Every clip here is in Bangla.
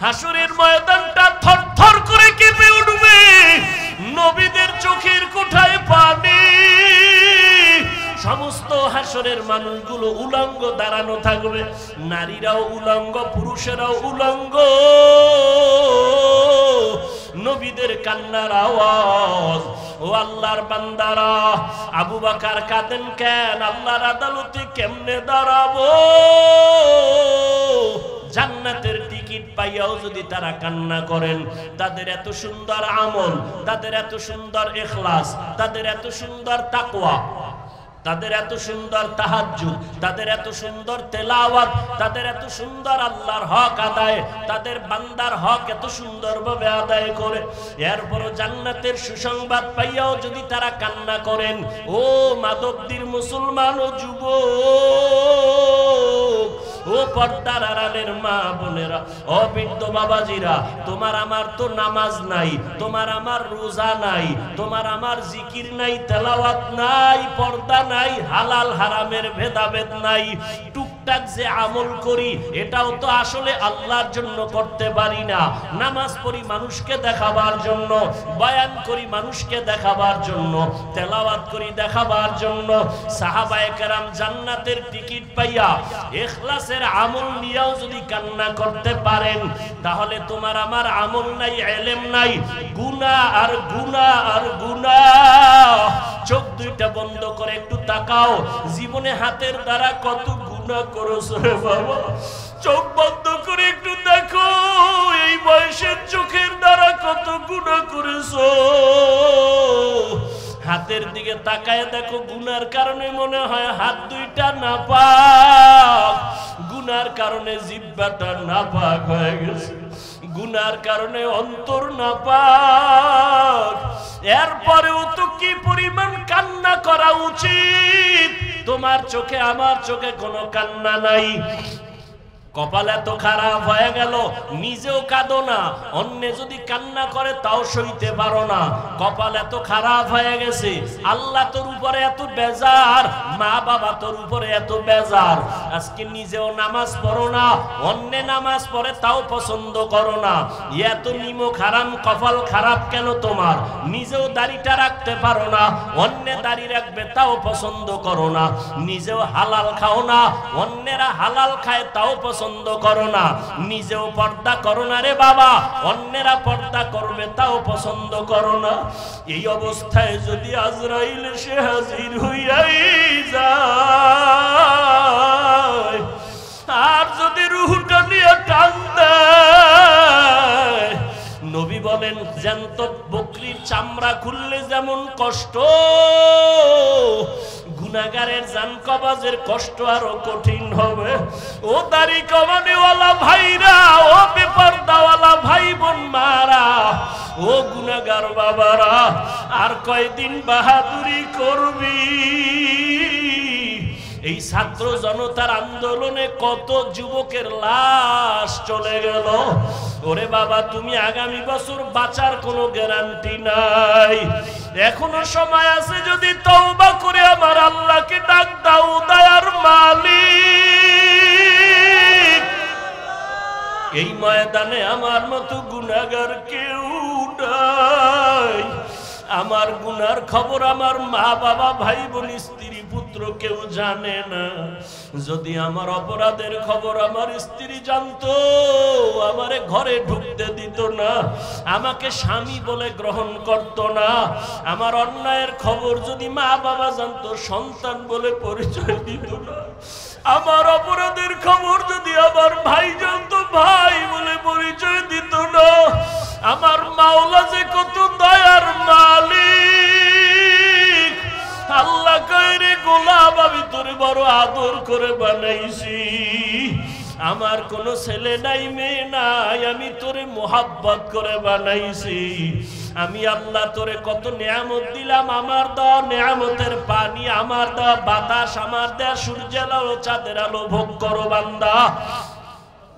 হাসরের ময়দানটা থরথর করে কেঁপে উঠবে, নবীদের চোখের কোঠায় পানি, সমস্ত হাসরের মানুষগুলো উলঙ্গ দাঁড়ানো থাকবে, নারীরাও উলঙ্গ, পুরুষেরাও উলঙ্গ। নবীদের কান্নার আওয়াজ, ও আল্লাহর বান্দারা, আবু বকর কাঁদেন কেন? আল্লাহর আদালতে কেমনে দাঁড়াবো? জান্নাতের টিকিট পাইয়াও যদি তারা কান্না করেন, তাদের এত সুন্দর আমল, তাদের এত সুন্দর ইখলাস, তাদের এত সুন্দর তাকওয়া, তাদের এত সুন্দর তাহাজ্জুদ, তাদের এত সুন্দর তেলাওয়াত, তাদের এত সুন্দর আল্লাহর হক আদায়, তাদের বান্দার হক এত সুন্দরভাবে আদায় করে, এরপরও জান্নাতের সুসংবাদ পাইয়াও যদি তারা কান্না করেন, ও মাদবদীর মুসলমান ও যুবক, ও পর্দার আড়ালের মা বোনেরা, ও বৃদ্ধ বাবাজিরা, তোমার আমার তো নামাজ নাই, তোমার আমার রোজা নাই, তোমার আমার জিকির নাই, তেলাওয়াত নাই, পর্দা নাই, হালাল হারামের ভেদাভেদ নাই, টুকটাক যে আমল করি এটাও তো আসলে আল্লাহর জন্য করতে পারি না। নামাজ পড়ি মানুষকে দেখাবার জন্য, বয়ান করি মানুষকে দেখাবার জন্য, তেলাওয়াত করি দেখাবার জন্য। সাহাবায়ে কেরাম জান্নাতের টিকিট পাইয়া ইখলাসের আমল নিয়েও যদি কান্না করতে পারেন, তাহলে তোমার আমার আমল নাই, ইলম নাই, গুনাহ আর গুনাহ আর গুনাহ। চোখ দুইটা বন্ধ করে একটু তাকাও, জীবনে হাতের দ্বারা কত গুনাহ করেছো রে বাবা। চোখ বন্ধ করে একটু দেখো, এই বয়সের চোখের দ্বারা কত গুনাহ করেছো। হাতের দিকে তাকায় দেখো, গুনার কারণে মনে হয় হাত দুইটা নাপাক, গুনার কারণে জিহ্বাটা নাপাক হয়ে গেছে, গুনার কারণে অন্তর নাপাক। এরপরেও তো কি পরিমাণ কান্না করা উচিত। তোমার চোখে আমার চোখে কোনো কান্না নাই, কপাল এত খারাপ হয়ে গেল, নিজেও কাঁদো না, অন্য যদি কান্না করে তাও সইতে পারো না। কপাল এত খারাপ হয়ে গেছে, আল্লাহ তোর উপরে এত বেজার, মা বাবা তোর উপরে এত বেজার, আজকে নিজেও নামাজ পড়ো না, অন্য নামাজ পড়ে তাও পছন্দ করো না। এত নিমক হারাম কপাল খারাপ কেন তোমার? নিজেও দাড়িটা রাখতে পারো না, অন্য দাড়ি রাখবে তাও পছন্দ করো না। নিজেও হালাল খাও না, অন্যেরা হালাল খায় তাও পছন্দ করো না। নিজেও পর্দা করো না রে বাবা, অন্যেরা পর্দা করবে তাও পছন্দ করো না। এই অবস্থায় যদি আজরাইল এসে হাজির হইয়াই যায়, আর যদি রূহটা নিয়ে টান দেয়, নবী বলেন জ্যান্ত বকরির চামড়া খুললে যেমন কষ্ট, গুনাহগারের জান কবাজের কষ্ট আরো কঠিন হবে। ও দাড়ি কমানেওয়ালা ভাইরা, ও বেপরদাওয়ালা ভাই বোন মারা, ও গুনাহগার বাবারা, আর কয়দিন বাহাদুরি করবি? এই ছাত্র জনতার আন্দোলনে কত যুবকের লাশ চলে গেল। ওরে বাবা, তুমি আগামী বছর বাঁচার কোনো গ্যারান্টি নাই। এখনো সময় আছে, যদি তওবা করে আমার আল্লাহকে ডাক দাও, দয়ার মালিক। এই ময়দানে আমার মতো গুনাহগার কেউ নাই। আমার গুনার খবর আমার মা বাবা ভাই বোন স্ত্রী পুত্র কেউ জানে না। যদি আমার অপরাধের খবর আমার স্ত্রী জানতো, আমারে ঘরে ঢুকতে দিত না, আমাকে স্বামী বলে গ্রহণ করত না। আমার অন্যায়ের খবর যদি মা বাবা জানতো, সন্তান বলে পরিচয় দিত না। আমার অপরাধের খবর যদি আমার ভাই জানতো, ভাই বলে পরিচয় দিত না। আমার মাওলা যে কত দয়ার মালিক। আল্লাহ কয় রে গোলাম, আমি তোরে বড় আদর করে বানাইছি। আমার কোনো ছেলে নাই, মেয়ে নাই, আমি তোরে মোহাব্বত করে বানাইছি। আমি আল্লাহ তোরে কত নিয়ামত দিলাম, আমার দেওয়া নিয়ামতের পানি, আমার দেওয়া বাতাস, আমার দেওয়া সূর্যের আলো চাঁদের আলো ভোগ করো বান্দা।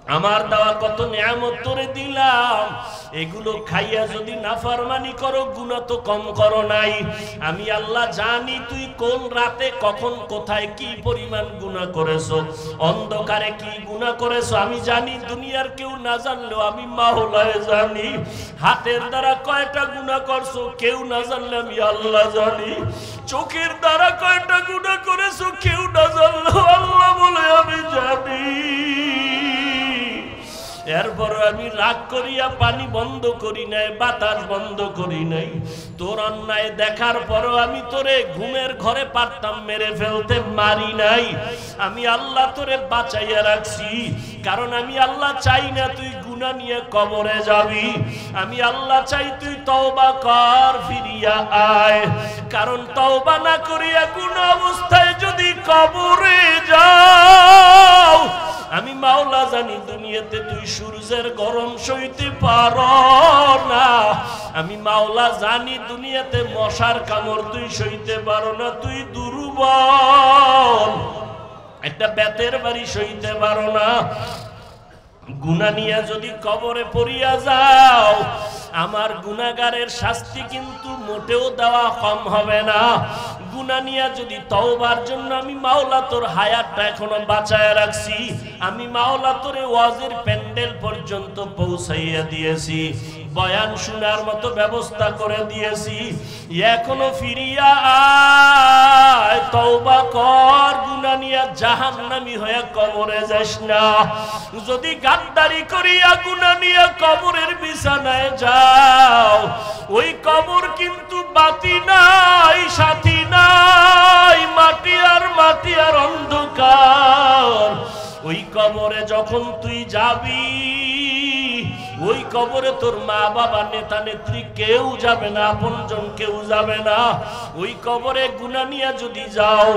আমার দেওয়া কত নিয়ামত তোরে দিলাম, এগুলো খাইয়া যদি নাফরমানি করো গুনাহ তো কম করো নাই। আমি আল্লাহ জানি তুই কোন রাতে কখন কোথায় কি পরিমাণ গুনাহ করেছো, অন্ধকারে কি গুনাহ করেছো আমি জানি, দুনিয়ার কেউ না জানলেও আমি মাওলায় জানি। হাতের দ্বারা কয়টা গুনাহ করছো কেউ না জানলে আমি আল্লাহ জানি। চোখের দ্বারা কয়টা গুনাহ করেছো কেউ না জানলেও আল্লাহ বলে আমি জানি। এরপর আমি রাগ করিয়া পানি বন্ধ করি নাই, বাতাস বন্ধ করি নাই। তোর অন্যায় দেখার পরও আমি তোরে ঘুমের ঘরে পারতাম মেরে ফেলতে, মারি নাই। আমি আল্লাহ তোরে বাঁচাইয়া রাখছি, কারণ আমি আল্লাহ চাই না তুই গুনাহ নিয়ে কবরে যাবি। আমি আল্লাহ চাই তুই তওবা কর, ফিরিয়া আয়। কারণ তওবা না করিয়া গুনাহ অবস্থায় যদি কবরে যাও, আমি মাওলা জানি দুনিয়াতে তুই সূর্যের গরম সইতে পারো না। আমি মাওলা জানি দুনিয়াতে মশার কামড় তুই সইতে পারো না, তুই দুর্বল, একটা বেতের বাড়ি সইতে পারো না। গুনাহ নিয়ে যদি কবরে পড়িয়া যাও, আমার গুনাহগারের শাস্তি কিন্তু মোটেও দেওয়া কম হবে না। গুনাহ নিয়ে যদি তওবার জন্য আমি মাওলা তোর হায়াতটা এখনো বাঁচায় রাখছি, আমি মাওলা তোরে ওয়াজের প্যান্ডেল পর্যন্ত পৌঁছাইয়া দিয়েছি, বয়ান শোনার মতো ব্যবস্থা করে দিয়েছি। এখনো ফিরিয়া আয়, তওবা কর, গুনাহ নিয়ে জাহান্নামী হয়ে কবরে যাস না। যদি গাদ্দারি করিয়া গুনাহ নিয়ে কবরের বিছানায় যাও, ওই কবর কিন্তু বাতি নাই, সাথী নাই, মাটি আর অন্ধকার। ওই কবরে যখন তুই যাবি, ওই কবরে তোর মা বাবা নেতা নেত্রী কেউ যাবে না, আপনজন কেউ যাবে না। ওই কবরে গুনাহ নিয়ে যদি যাও,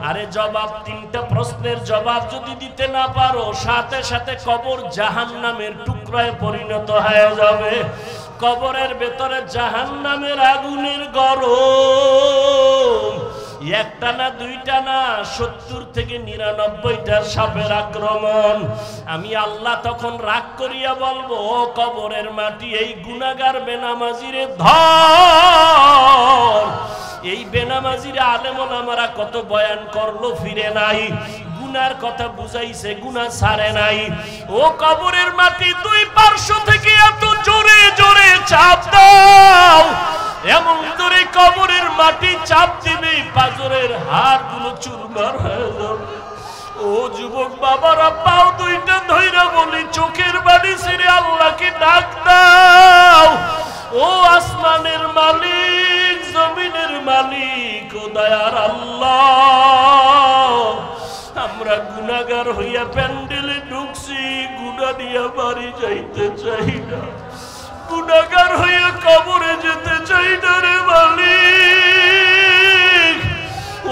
আরে জবাব, তিনটা প্রশ্নের জবাব যদি দিতে না পারো, সাথে সাথে কবর জাহান্নামের টুকরায় পরিণত হয়ে যাবে। কবরের ভেতরে জাহান্নামের আগুনের গরম, একটা না দুইটা না, 70 থেকে 99টা সাপের আক্রমণ। আমি আল্লাহ তখন রাগ করিয়া বলবো, ও কবরের মাটি, এই গুনাহগার বেনামাজিরে ধর। এই বেনামাজিরে আলেম ওলামারা কত বয়ান করলো, ফিরে নাই, গুনার কথা বুঝাইছে, গুনাহ ছাড়ে নাই। ও কবরের মাটি, দুই পার্শ্ব থেকে এত জোরে জোরে চাপ দাও, এমন জোরে কবরের মাটি চাপ দিবে পাজরের হাড়গুলো চুরমার হয়ে যাবে। ও যুবক বাবারা, পাও দুইটা ধইরা বলি, চোখের বাড়ি ছেড়ে আল্লাহকে ডাক দাও। ও আসমানের মালিক, জমিনের মালিক, ও দয়ার আল্লাহ, আমরা গুনাহগার হইয়া প্যান্ডেলে ঢুকছি, গুনাহ নিয়ে বাড়ি যাইতে চাই না, গুনাহগার হইয়া কবরে যেতে চাই না রে মালিক।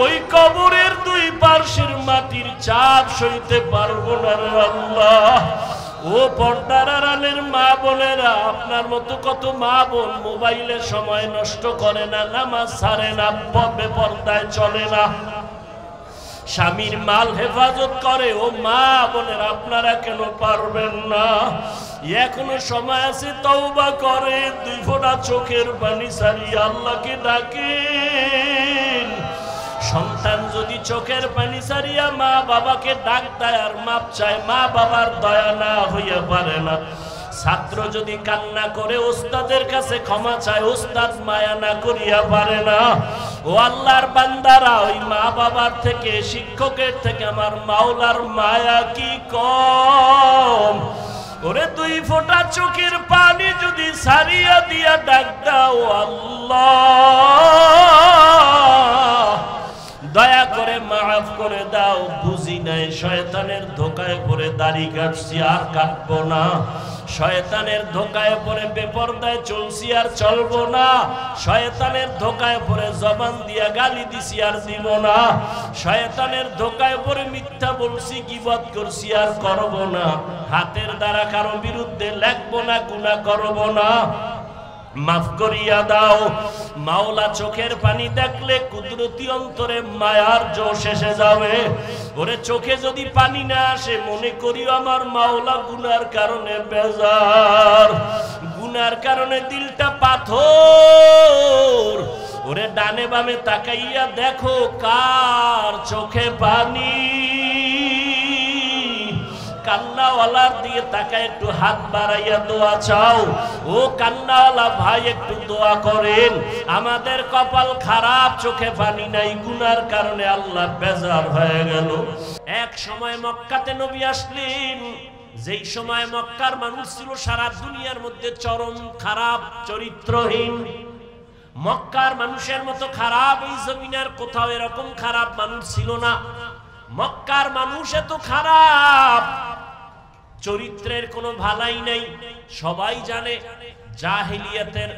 ওই কবরের দুই পার্শ্বের মাটির চাপ সইতে পারবো না রে আল্লাহ। ও পর্দার আড়ালের মা বোনেরা, আপনার মতো কত মা বোন মোবাইলে সময় নষ্ট করে না, নামাজ ছাড়ে না, বেপরদায় চলে না, স্বামীর মাল হেফাজত করে। ও মা বোনের, আপনারা কেন পারবেন না? এখনো সময় আছে, তওবা করে, দুই ফোঁটা চোখের পানি ছাড়িয়ে আল্লাহকে ডাকেন। সন্তান যদি চোখের পানি ছাড়িয়া মা বাবাকে ডাক দেয় আর মাপ চায়, মা বাবার দয়া না হইয়া পারে না। ছাত্র যদি কান্না করে ওস্তাদের কাছে ক্ষমা চায়, ওস্তাদ মায়া না করিয়া পারে না। ও আল্লাহর বান্দারা, ওই মা বাবার থেকে, শিক্ষকের থেকে আমার মাওলার মায়া কি কম? ওরে দুই ফোঁটা চোখের পানি যদি সারিয়া দিয়া ডাক দাও, আল্লাহ দয়া করে মাফ করে দাও, বুঝি নাই, শয়তানের ধোকায় পড়ে দাড়ি কাটছি আর কাটবো না, শয়তানের ধোকায় পড়ে বেপরদায় চলছি আর চলবো না, শয়তানের ধোকায় পড়ে জবান দিয়া গালি দিছি আর দিব না, শয়তানের ধোকায় পড়ে মিথ্যা বলছি, গীবত করছি আর করবো না, হাতের দ্বারা কারো বিরুদ্ধে লেখবো না, গুনাহ করবো না। মাফ করিয়া দাও। মাওলা চোখের পানি দেখলে কুদরতি অন্তরে মায়ার জোশ এসে যাবে। ওরে চোখে যদি পানি না আসে মনে করিও আমার মাওলা গুনার কারণে বেজার, গুনার কারণে দিলটা পাথর। ওরে ডানে বামে তাকাইয়া দেখো কার চোখে পানি। কান্নাওয়ালার দিয়ে তাকায় একটু হাত বাড়াইয়া দোয়া চাও। ও কান্নাওয়ালা ভাই একটু দোয়া করেন। আমাদের কপাল খারাপ, চোখে পানি নাই, গুনার কারণে আল্লাহ বেজার হয়ে গেল। এক সময় মক্কাতে নবী আসলেন, যেই সময় মক্কার মানুষ ছিল সারা দুনিয়ার মধ্যে চরম খারাপ, চরিত্রহীন। মক্কার মানুষের মতো খারাপ এই জমিনের কোথাও এরকম খারাপ মানুষ ছিল না। মক্কার মানুষ এত খারাপ, চরিত্রের কোনো ভালাই নাই। সবাই জানে জাহেলিয়াতের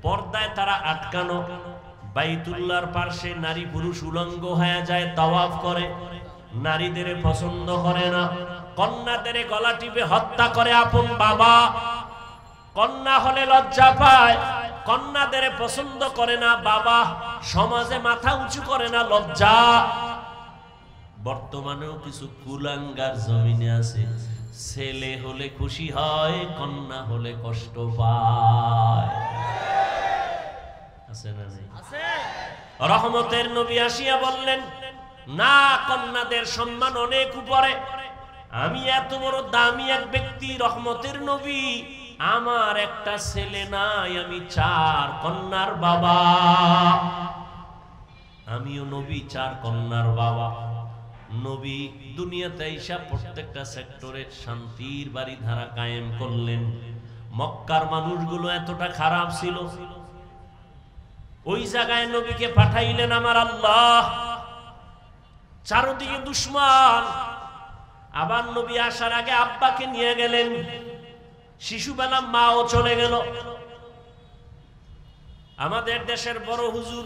পর্দায় তারা আটকানো। বাইতুল্লাহর পাশে নারী পুরুষ উলঙ্গ হয়ে যায়, তাওয়াফ করে, নারীদের পছন্দ করে না। কন্যাদের গলা টিপে হত্যা করে আপন বাবা। কন্যা হলে লজ্জা পায়, কন্যাদের পছন্দ করে না বাবা। সমাজে মাথা উঁচু করে না, লজ্জা। বর্তমানেও কিছু কুলাঙ্গার জমিনে আছে, ছেলে হলে খুশি হয়, কন্যা হলে কষ্ট পায়। আছে না? আছে। রহমতের নবী আসিয়া বললেন, না, কন্যাদের সম্মান অনেক উপরে। আমি এত বড় দামি এক ব্যক্তি, রহমতের নবী, আমার একটা ছেলে নাই, আমি 4 কন্যার বাবা। আমিও নবী, 4 কন্যার বাবা। নবী দুনিয়াতে এসে প্রত্যেকটা সেক্টরে শান্তির বাড়ি ধারা কায়েম করলেন। মক্কার মানুষগুলো এতটা খারাপ ছিল, ওই জায়গায় নবীকে পাঠাইলেন আমার আল্লাহ। চারদিকে দুশমন। আবার নবী আসার আগে আব্বাকে নিয়ে গেলেন, শিশুবেলা মাও চলে গেল। আমাদের দেশের বড় হুজুর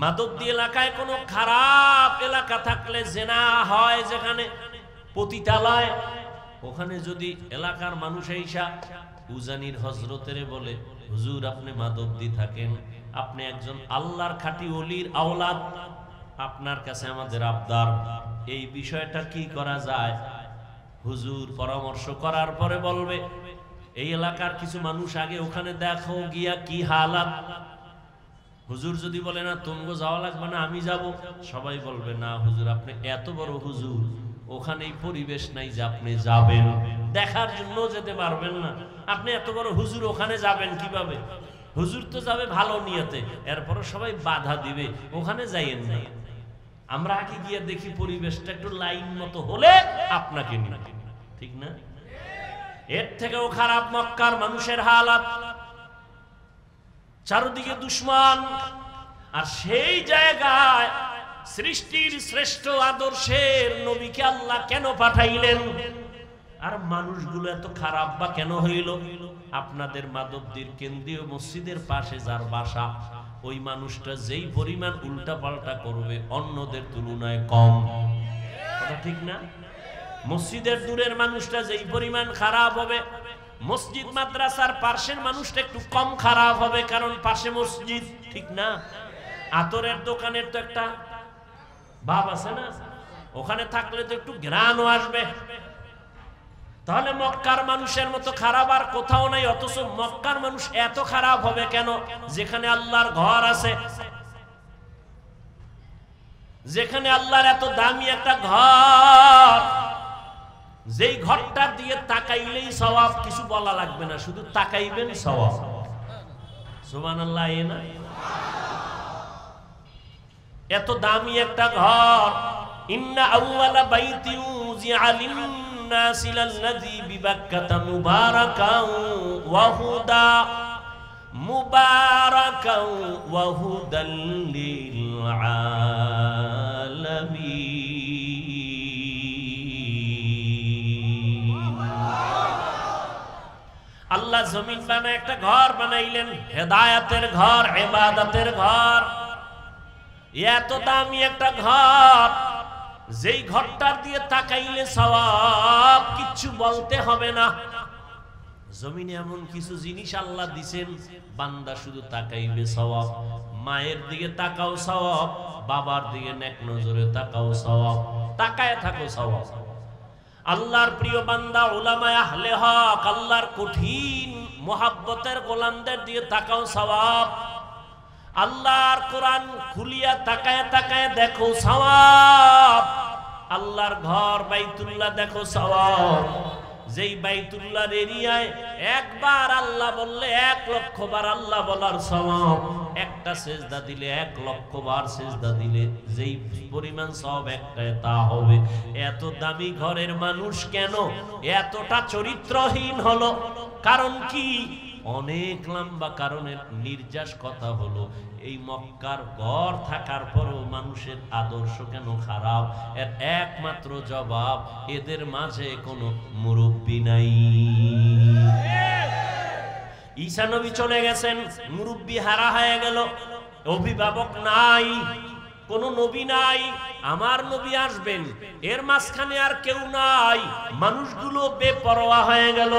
মাদকদি এলাকায় কোনো খারাপ এলাকা থাকলে জেনা হয়, যেখানে পতিতালয়, ওখানে যদি এলাকার মানুষ এইসা উজানির হজরতের বলে, হুজুর আপনি মাদকদি থাকেন, আপনি একজন আল্লাহর খাঁটি ওলির আওলাদ, আপনার কাছে আমাদের আবদার, এই বিষয়টা কি করা যায়? হুজুর পরামর্শ করার পরে বলবে, এই এলাকার কিছু মানুষ আগে ওখানে দেখো গিয়া কি হালাত। হুজুর যদি বলে না তোমগো যাওয়া লাগবে না, আমি যাব, সবাই বলবে না হুজুর আপনি এত বড় হুজুর, ওখানে পরিবেশ নাই যে আপনি যাবেন, দেখার জন্য যেতে পারবেন না, আপনি এত বড় হুজুর ওখানে যাবেন কিভাবে? হুজুর তো যাবে ভালো নিয়তে, এরপর সবাই বাধা দিবে, ওখানে যাইয়েন না। আমরা আগে গিয়ে দেখি পরিবেশটা একটু লাইন মতো হলে আপনাকে নিয়ে, ঠিক না? এর থেকেও খারাপ মক্কার মানুষের হালাত, চারদিকে দুশমন। আর সেই জায়গায় সৃষ্টির শ্রেষ্ঠ আদর্শের নবীকে আল্লাহ কেন পাঠাইলেন? আর মানুষগুলো এত খারাপ বা কেন হইল? আপনাদের মাধবদীর কেন্দ্রীয় মসজিদের পাশে যার বাসা, ওই মানুষটা যেই পরিমাণ উল্টা পাল্টা করবে অন্যদের তুলনায় কম, কথা ঠিক না? মসজিদের দূরের মানুষটা যেই পরিমাণ খারাপ হবে, মসজিদ মাদ্রাসার পাশের মানুষটা একটু কম খারাপ হবে, কারণ পাশে মসজিদ, ঠিক না? আতরের দোকানের তো একটা ভাব আছে না, ওখানে থাকলে তো একটু ঘ্রাণও আসবে। তাহলে মক্কার মানুষের মতো খারাপ আর কোথাও নাই, অথচ মক্কার মানুষ এত খারাপ হবে কেন? যেখানে আল্লাহর ঘর আছে, যেখানে আল্লাহর এত দামি একটা ঘর, যেই ঘরটা দিয়ে তাকাইলেই সওয়াব, কিছু বলা লাগবে না, শুধু তাকাইবেন সওয়াব। সুবহানাল্লাহ। না এত দামি একটা ঘর, ইন্না আউওয়ালা বাইতি উযিআ লিন-নাসি লাল্লাযী বিবাক্কাতা মুবারাকান ওয়া হুদা, মুবারাকান ওয়া হুদাল লিল আলামিন। আল্লাহ জমিন বানায় একটা ঘর বানাইলেন, হেদায়েতের ঘর, ইবাদতের ঘর। এত দামি একটা ঘর, যেই ঘরটার দিয়ে তাকাইলে সওয়াব, কিচ্ছু বলতে হবে না। জমিনে এমন কিছু জিনিস আল্লাহ দিবেন, বান্দা শুধু তাকাইবে সওয়াব। মায়ের দিকে তাকাও সওয়াব, বাবার দিকে নেক নজরে তাকাও সওয়াব, তাকায় থাকো সওয়াব। আল্লাহর প্রিয় বান্দা উলামায়ে আহলে হক, আল্লাহর কঠিন মুহাব্বতের গোলামদের দিকে তাকাও সওয়াব। আল্লাহর কোরআন খুলিয়া তাকায় তাকায় দেখো সওয়াব। আল্লাহর ঘর বাইতুল্লাহ দেখো সওয়াব। যেই বাইতুল্লাহর এরিয়ায় একবার আল্লাহ বললে 1 লক্ষ বার আল্লাহ বলার সওয়াব। একটা সেজদা দিলে 1 লক্ষ বার সেজদা দিলে যেই পরিমাণ সওয়াব একটায় তা হবে। এত দামি ঘরের মানুষ কেন এতটা চরিত্রহীন হলো? কারণ কি? অনেক লম্বা কারণের নির্যাস কথা হলো, এই মক্কার ঘর থাকার পরও মানুষের আদর্শ কেন খারাপ? এর একমাত্র জবাব, এদের মাঝে কোনো মুরব্বি নাই। ঈসা নবী চলে গেছেন, মুরব্বি হারা হয়ে গেল, অভিভাবক নাই, কোন নবী নাই। আমার নবী আসবেন, এর মাঝখানে আর কেউ নাই। মানুষগুলো বেপরোয়া হয়ে গেল।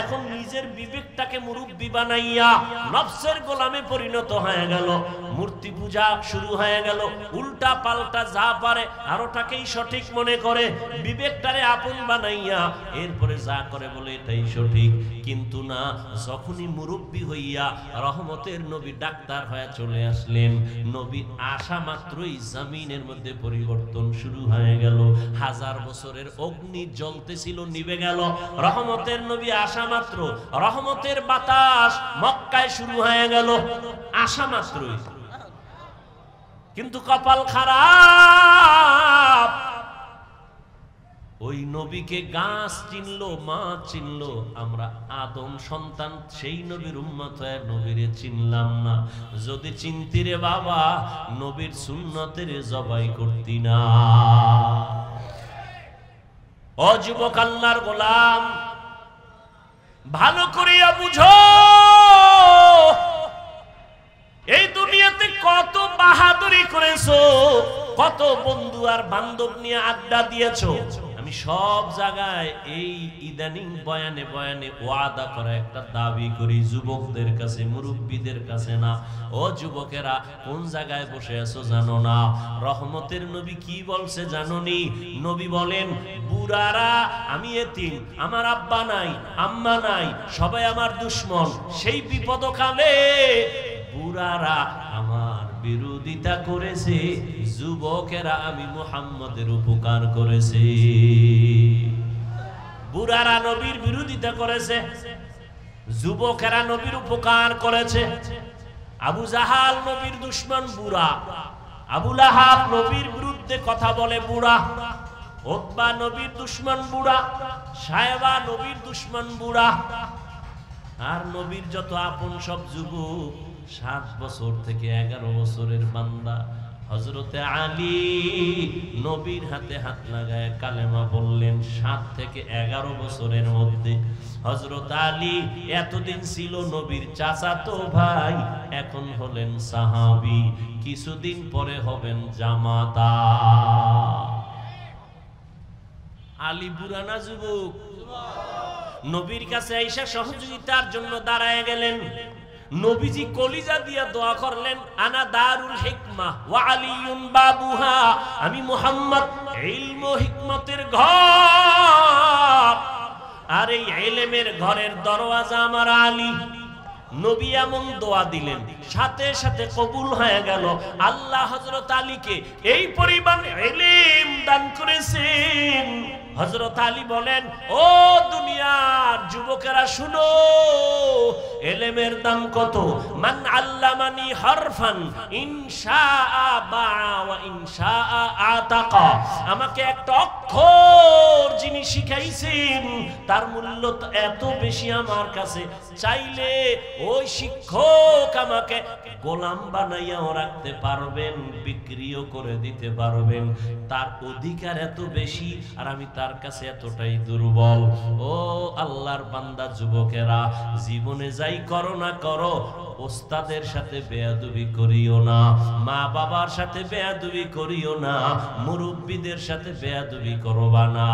এখন নিজের বিবেকটাকে মুরব্বি বানাইয়া নফসের গোলামে পরিণত হয়ে গেল। মূর্তি পূজা শুরু হয়ে গেল, উল্টা পাল্টা যা পারে আর ওটাকেই সঠিক মনে করে, বিবেকটারে আপন বানাইয়া এরপরে যা করে বলে এটাই সঠিক। কিন্তু না, যখনই মুরব্বি হইয়া রহমতের নবী ডাক্তার হয়ে চলে আসলেন, নবী আসা মাত্রই জমিনের মধ্যে পরিবর্তন শুরু হয়ে গেল। 1000 বছরের অগ্নি জ্বলতেছিল, নিভে গেল। রহমতের নবী আসা মাত্র রহমতের বাতাস মক্কায় শুরু হয়ে গেল, আসা মাত্রই। কিন্তু কপাল খারাপ, ওই নবীকে গাছ চিনলো, মাছ চিনলো, আমরা আদম সন্তান সেই নবীর উম্মত হয়ে নবীরে চিনলাম না। যদি চিনতি রে বাবা, নবীর সুন্নতের জবাই করতি না। ও যুবক আল্লাহর গোলাম, ভালো করিয়া বুঝো, এই দুনিয়াতে কত বাহাদুরি করেছো, কত বন্ধু আর বান্ধব নিয়ে আড্ডা দিয়েছো। আমি সব জায়গায় এই ইদানিং বয়ানে বয়ানে ওয়াদা করা একটা দাবি করি যুবকদের কাছে, মুরব্বীদের কাছে না। ও যুবকেরা, কোন জায়গায় বসে আছো জানো না? রহমতের নবী কি বলছে জানোনি? নবী বলেন, বুড়ারা, আমি এতিম, আমার আব্বা নাই, আম্মা নাই, সবাই আমার দুশমন। সেই বিপদকালে বুড়ারা আমার বিরোধিতা করেছে, যুবকেরা আমি মুহাম্মদের উপকার করেছে। বুড়ারা নবীর বিরোধিতা করেছে, যুবকেরা নবীর উপকার করেছে। আবু জাহাল নবীর দুশমন বুড়া, আবু লাহাব নবীর বিরুদ্ধে কথা বলে বুড়া, উতবা নবীর দুশমন বুড়া, সায়বা নবীর দুশমন বুড়া। আর নবীর যত আপন সব যুবক, 7 বছর থেকে 11 বছরের বান্দা। হযরতে আলী নবীর হাতে হাত লাগায় কালেমা বললেন 7 থেকে 11 বছরের মধ্যে। হযরত আলী এতদিন ছিল নবীর চাচাতো ভাই, এখন হলেন সাহাবী, কিছুদিন পরে হবেন জামাতা। আলী বুড়া না যুবক? নবীর কাছে আয়েশা সহযোগিতার জন্য দাঁড়ায় গেলেন। নবীজি কলিজা দিয়া দোয়া করলেন, আনা দারুল হিকমা ওয়া আলিয়ুন বাবুহা, আমি মুহাম্মদ ইলম ও হিকমতের ঘর, আর এই ইলমের ঘরের দরওয়াজা আমার আলী। নবী এমন দোয়া দিলেন, সাথে সাথে কবুল হয়ে গেল। আল্লাহ হযরত আলীকে এই পরিমাণ ইলম দান করেছেন। হযরত আলী বলেন, ও দুনিয়ার যুবকেরা শুনো, ইলমের দাম কত? মান আল্লামানি হারফান ইনশাআ বাআ ওয়া ইনশাআ আতাকা, আমাকে একটা অক্ষর যিনি শিখাইছেন তার মূল্য তো এত বেশি আমার কাছে, চাইলে ওই শিক্ষক আমাকে গোলাম বানাইয়াও রাখতে পারবেন, বিক্রিও করে দিতে পারবেন। তার অধিকার এত বেশি, আর আমি তার তার কাছে এতটাই দুর্বল। ও আল্লাহর বান্দা যুবকেরা, জীবনে যাই করো না করো, ওস্তাদের সাথে বেয়াদবি করিও না, মা বাবার সাথে বেয়াদবি করিও না, মুরব্বীদের সাথে বেয়াদবি করবা না,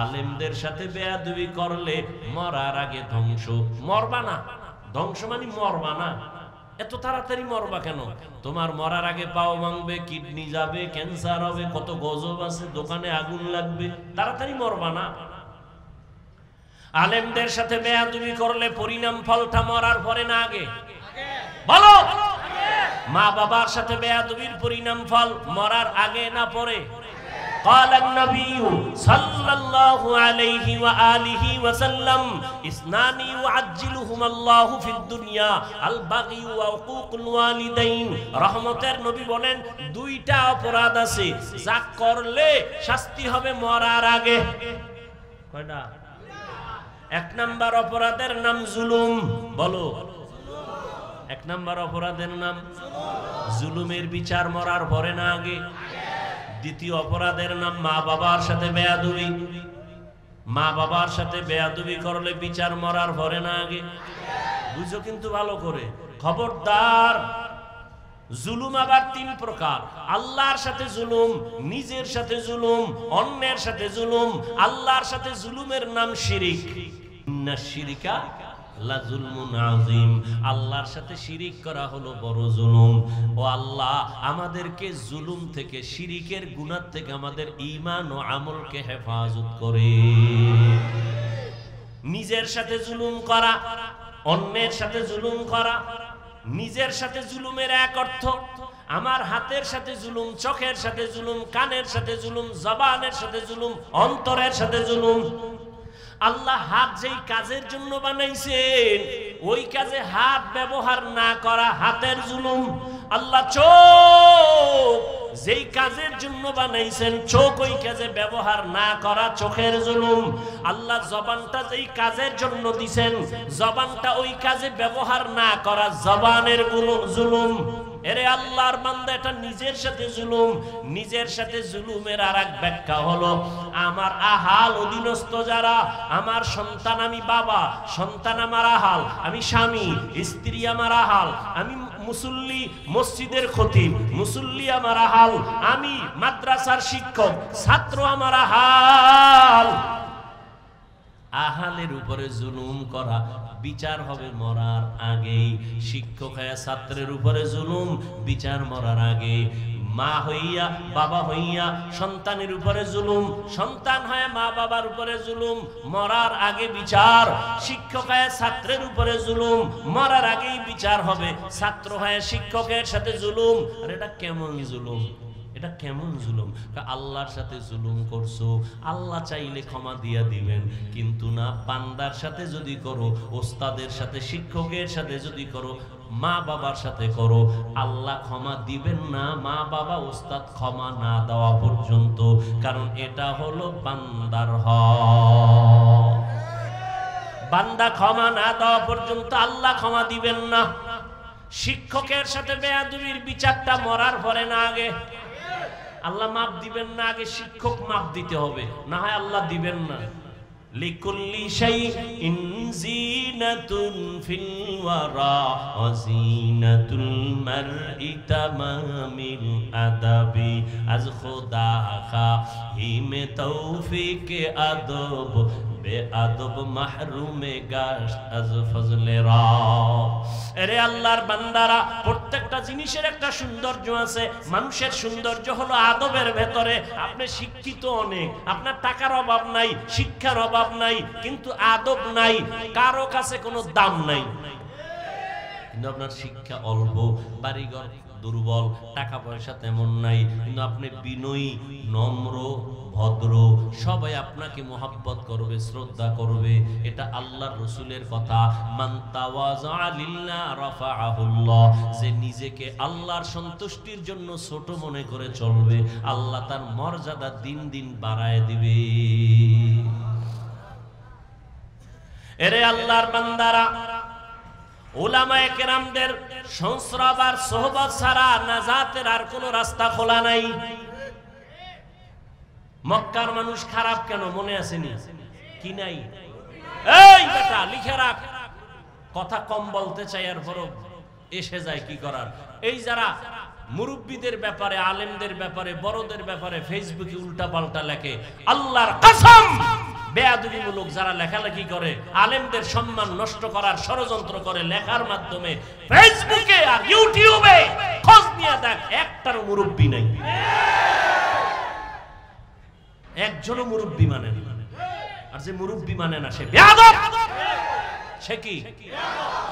আলেমদের সাথে বেয়াদবি করলে মরার আগে ধ্বংস। মরবা না, ধ্বংস মানে মরবা না। এত তাড়াতাড়ি মরবা কেন? তোমার মরার আগে পাও ভাঙবে, কিডনি যাবে, ক্যান্সার হবে, কত গজব আছে, দোকানে আগুন লাগবে, তাড়াতাড়ি মরবা না। আলেমদের সাথে বেয়াদবি করলে পরিণাম ফলটা মরার পরে না আগে? বলো। মা বাবার সাথে বেয়াদবির পরিণাম ফল মরার আগে না পরে? قال النبي صلى الله عليه وآله وسلم اثنان يعجلهما الله في الدنيا البغي وعقوق الوالدين। রহমতের নবী বলেন, দুইটা অপরাধ আছে যা করলে শাস্তি হবে মরার আগে। কয়টা? এক নাম্বার অপরাধের নাম জুলুম। বলো। এক নাম্বার অপরাধের নাম জুলুমের বিচার মরার পরে না আগে? দ্বিতীয় অপরাধের নাম মা বাবার সাথে বেয়াদবি। মা বাবার সাথে বেয়াদবি করলে বিচার মরার পরে না আগে? বুঝো কিন্তু ভালো করে, খবরদার। জুলুম আবার তিন প্রকার: আল্লাহর সাথে জুলুম, নিজের সাথে জুলুম, অন্যের সাথে জুলুম। আল্লাহর সাথে জুলুমের নাম শিরিক। ইন্না শিরিকা লা যুলমুন আযীম। আল্লাহর সাথে শিরিক করা হলো বড় জুলুম। ও আল্লাহ, আমাদেরকে জুলুম থেকে, শিরিকের গুনাহ থেকে আমাদের ঈমান ও আমলকে হেফাজত করে। নিজের সাথে জুলুম করা, অন্যের সাথে জুলুম করা। নিজের সাথে জুলুমের এক অর্থ আমার হাতের সাথে জুলুম, চোখের সাথে জুলুম, কানের সাথে জুলুম, জবানের সাথে জুলুম, অন্তরের সাথে জুলুম। আল্লাহ হাত যেই কাজের জন্য বানাইছেন ওই কাজে হাত ব্যবহার না করা হাতের জুলুম। আল্লাহ চোখ যেই কাজের জন্য বানাইছেন চোখ ওই কাজে ব্যবহার না করা চোখের জুলুম। আল্লাহ জবানটা যেই কাজের জন্য দিছেন জবানটা ওই কাজে ব্যবহার না করা জবানের জুলুম। এরে আল্লাহর বান্দা, এটা নিজের সাথে জুলুম। নিজের সাথে জুলুমের আরেক ব্যাখ্যা হলো আমার আহাল অধীনস্থ যারা, আমার সন্তান আমি বাবা, সন্তান আমার আহাল, আমি স্বামী, স্ত্রী আমার আহাল, আমি মুসল্লি, মসজিদের খতিব, মুসল্লি আমার আহাল, আমি মাদ্রাসার শিক্ষক, ছাত্র আমার আহাল। আহালের উপরে জুলুম করা বিচার হবে মরার আগেই। শিক্ষক হয়ে ছাত্রের উপরে জুলুম, বিচার মরার আগে। মা হইয়া বাবা হইয়া সন্তানের উপরে জুলুম, সন্তান হয়ে মা বাবার উপরে জুলুম, মরার আগে বিচার। শিক্ষক হয়ে ছাত্রের উপরে জুলুম, মরার আগেই বিচার হবে। ছাত্র হয়ে শিক্ষকের সাথে জুলুম। আর এটা কেমন জুলুম? এটা কেমন জুলুম? আল্লাহর সাথে জুলুম করছো, আল্লাহ চাইলে ক্ষমা দিয়া দিবেন, কিন্তু না, বান্দার সাথে যদি করো, ওস্তাদের সাথে, শিক্ষকের সাথে যদি করো, মা বাবার সাথে করো, আল্লাহ ক্ষমা দিবেন না মা বাবা ওস্তাদ ক্ষমা না দেওয়া পর্যন্ত। কারণ এটা হলো বান্দার হক। বান্দা ক্ষমা না দেওয়া পর্যন্ত আল্লাহ ক্ষমা দিবেন না। শিক্ষকের সাথে বেয়াদবির বিচারটা মরার পরে না আগে? আল্লাহ মাপ দিবেন না, আগে শিক্ষক মাপ দিতে হবে, না হয় আল্লাহ দিবেন না। লিকুল্লি শাইইন জিনাতুন ফিল ওয়ারা ওয়া জিনাতুল মারই তামামিল আদাবি আজ খোদা খাহিমে তৌফিক আদব বেআদব মাহরুমে গাশ আজ ফজলে রব। আরে আল্লাহর বান্দারা, প্রত্যেকটা জিনিসের একটা সৌন্দর্য আছে। মানুষের সৌন্দর্য হলো আদবের ভেতরে। আপনি শিক্ষিত অনেক, আপনার টাকার অভাব নাই, শিক্ষার অভাব নাই, কিন্তু আদব নাই, কারো কাছে কোনো দাম নাই। কিন্তু আপনার শিক্ষা অল্প, বাড়িঘর দুর্বল, টাকা পয়সা তেমন নাই, কিন্তু আপনি বিনয়ী, নম্র, ভদ্র, সবাই আপনাকে মোহাব্বত করবে, শ্রদ্ধা করবে। এটা আল্লাহর রাসূলের কথা, মান তাওয়াযা লিল্লাহ রাফাআহুল্লাহ। যে নিজেকে আল্লাহর সন্তুষ্টির জন্য ছোট মনে করে চলবে, আল্লাহ তার মর্যাদা দিন দিন বাড়ায় দিবে। এরে আল্লাহর বান্দারা, উলামায়ে কেরামদের সংস্রব আর সোহবত ছাড়া নাজাতের আর কোনো রাস্তা খোলা নাই। মক্কার মানুষ খারাপ কেন মনে আসেনি? কি নাই? এই বেটা লিখে রাখ, কথা কম বলতে চাই আর বড় এসে যায় কি করার। এই যারা মুরব্বীদের ব্যাপারে, আলেমদের ব্যাপারে, বড়দের ব্যাপারে ফেসবুকে উল্টা পাল্টা লেখে, আল্লাহর কসম বেয়াদবিমূলক যারা লেখালেখি করে, আলেমদের সম্মান নষ্ট করার ষড়যন্ত্র করে লেখার মাধ্যমে ফেসবুকে আর ইউটিউবে, খোঁজ নিয়ে দেখ একটারও মুরব্বী নাই, একজনও মুরব্বী মানে না। আর যে মুরব্বী মানে না সে বেয়াদব। সে কি?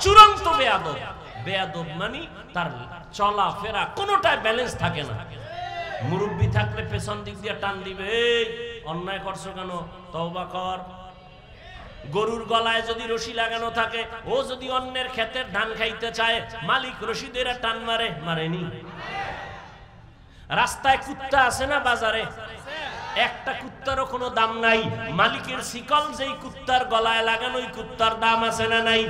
চূড়ান্ত বেয়াদব। বেয়াদব মানে তার চলা ফেরা কোনোটাই ব্যালেন্স থাকে না। মুরব্বী থাকলে পেছন দিক দিয়ে টান দিবে, এই অন্যায় করছো কেন, তওবা কর। গরুর গলায় যদি রশি লাগানো থাকে, ও যদি অন্যের ক্ষেতের ধান খাইতে চায়, মালিক রশি দিয়ে টান মারে, মারেনি? রাস্তায় কুত্তা আছে না বাজারে? একটা কুত্তারও কোনো দাম নাই, মালিকের শিকল যেই কুত্তার গলায় লাগানো ওই কুত্তার দাম আছে না নাই?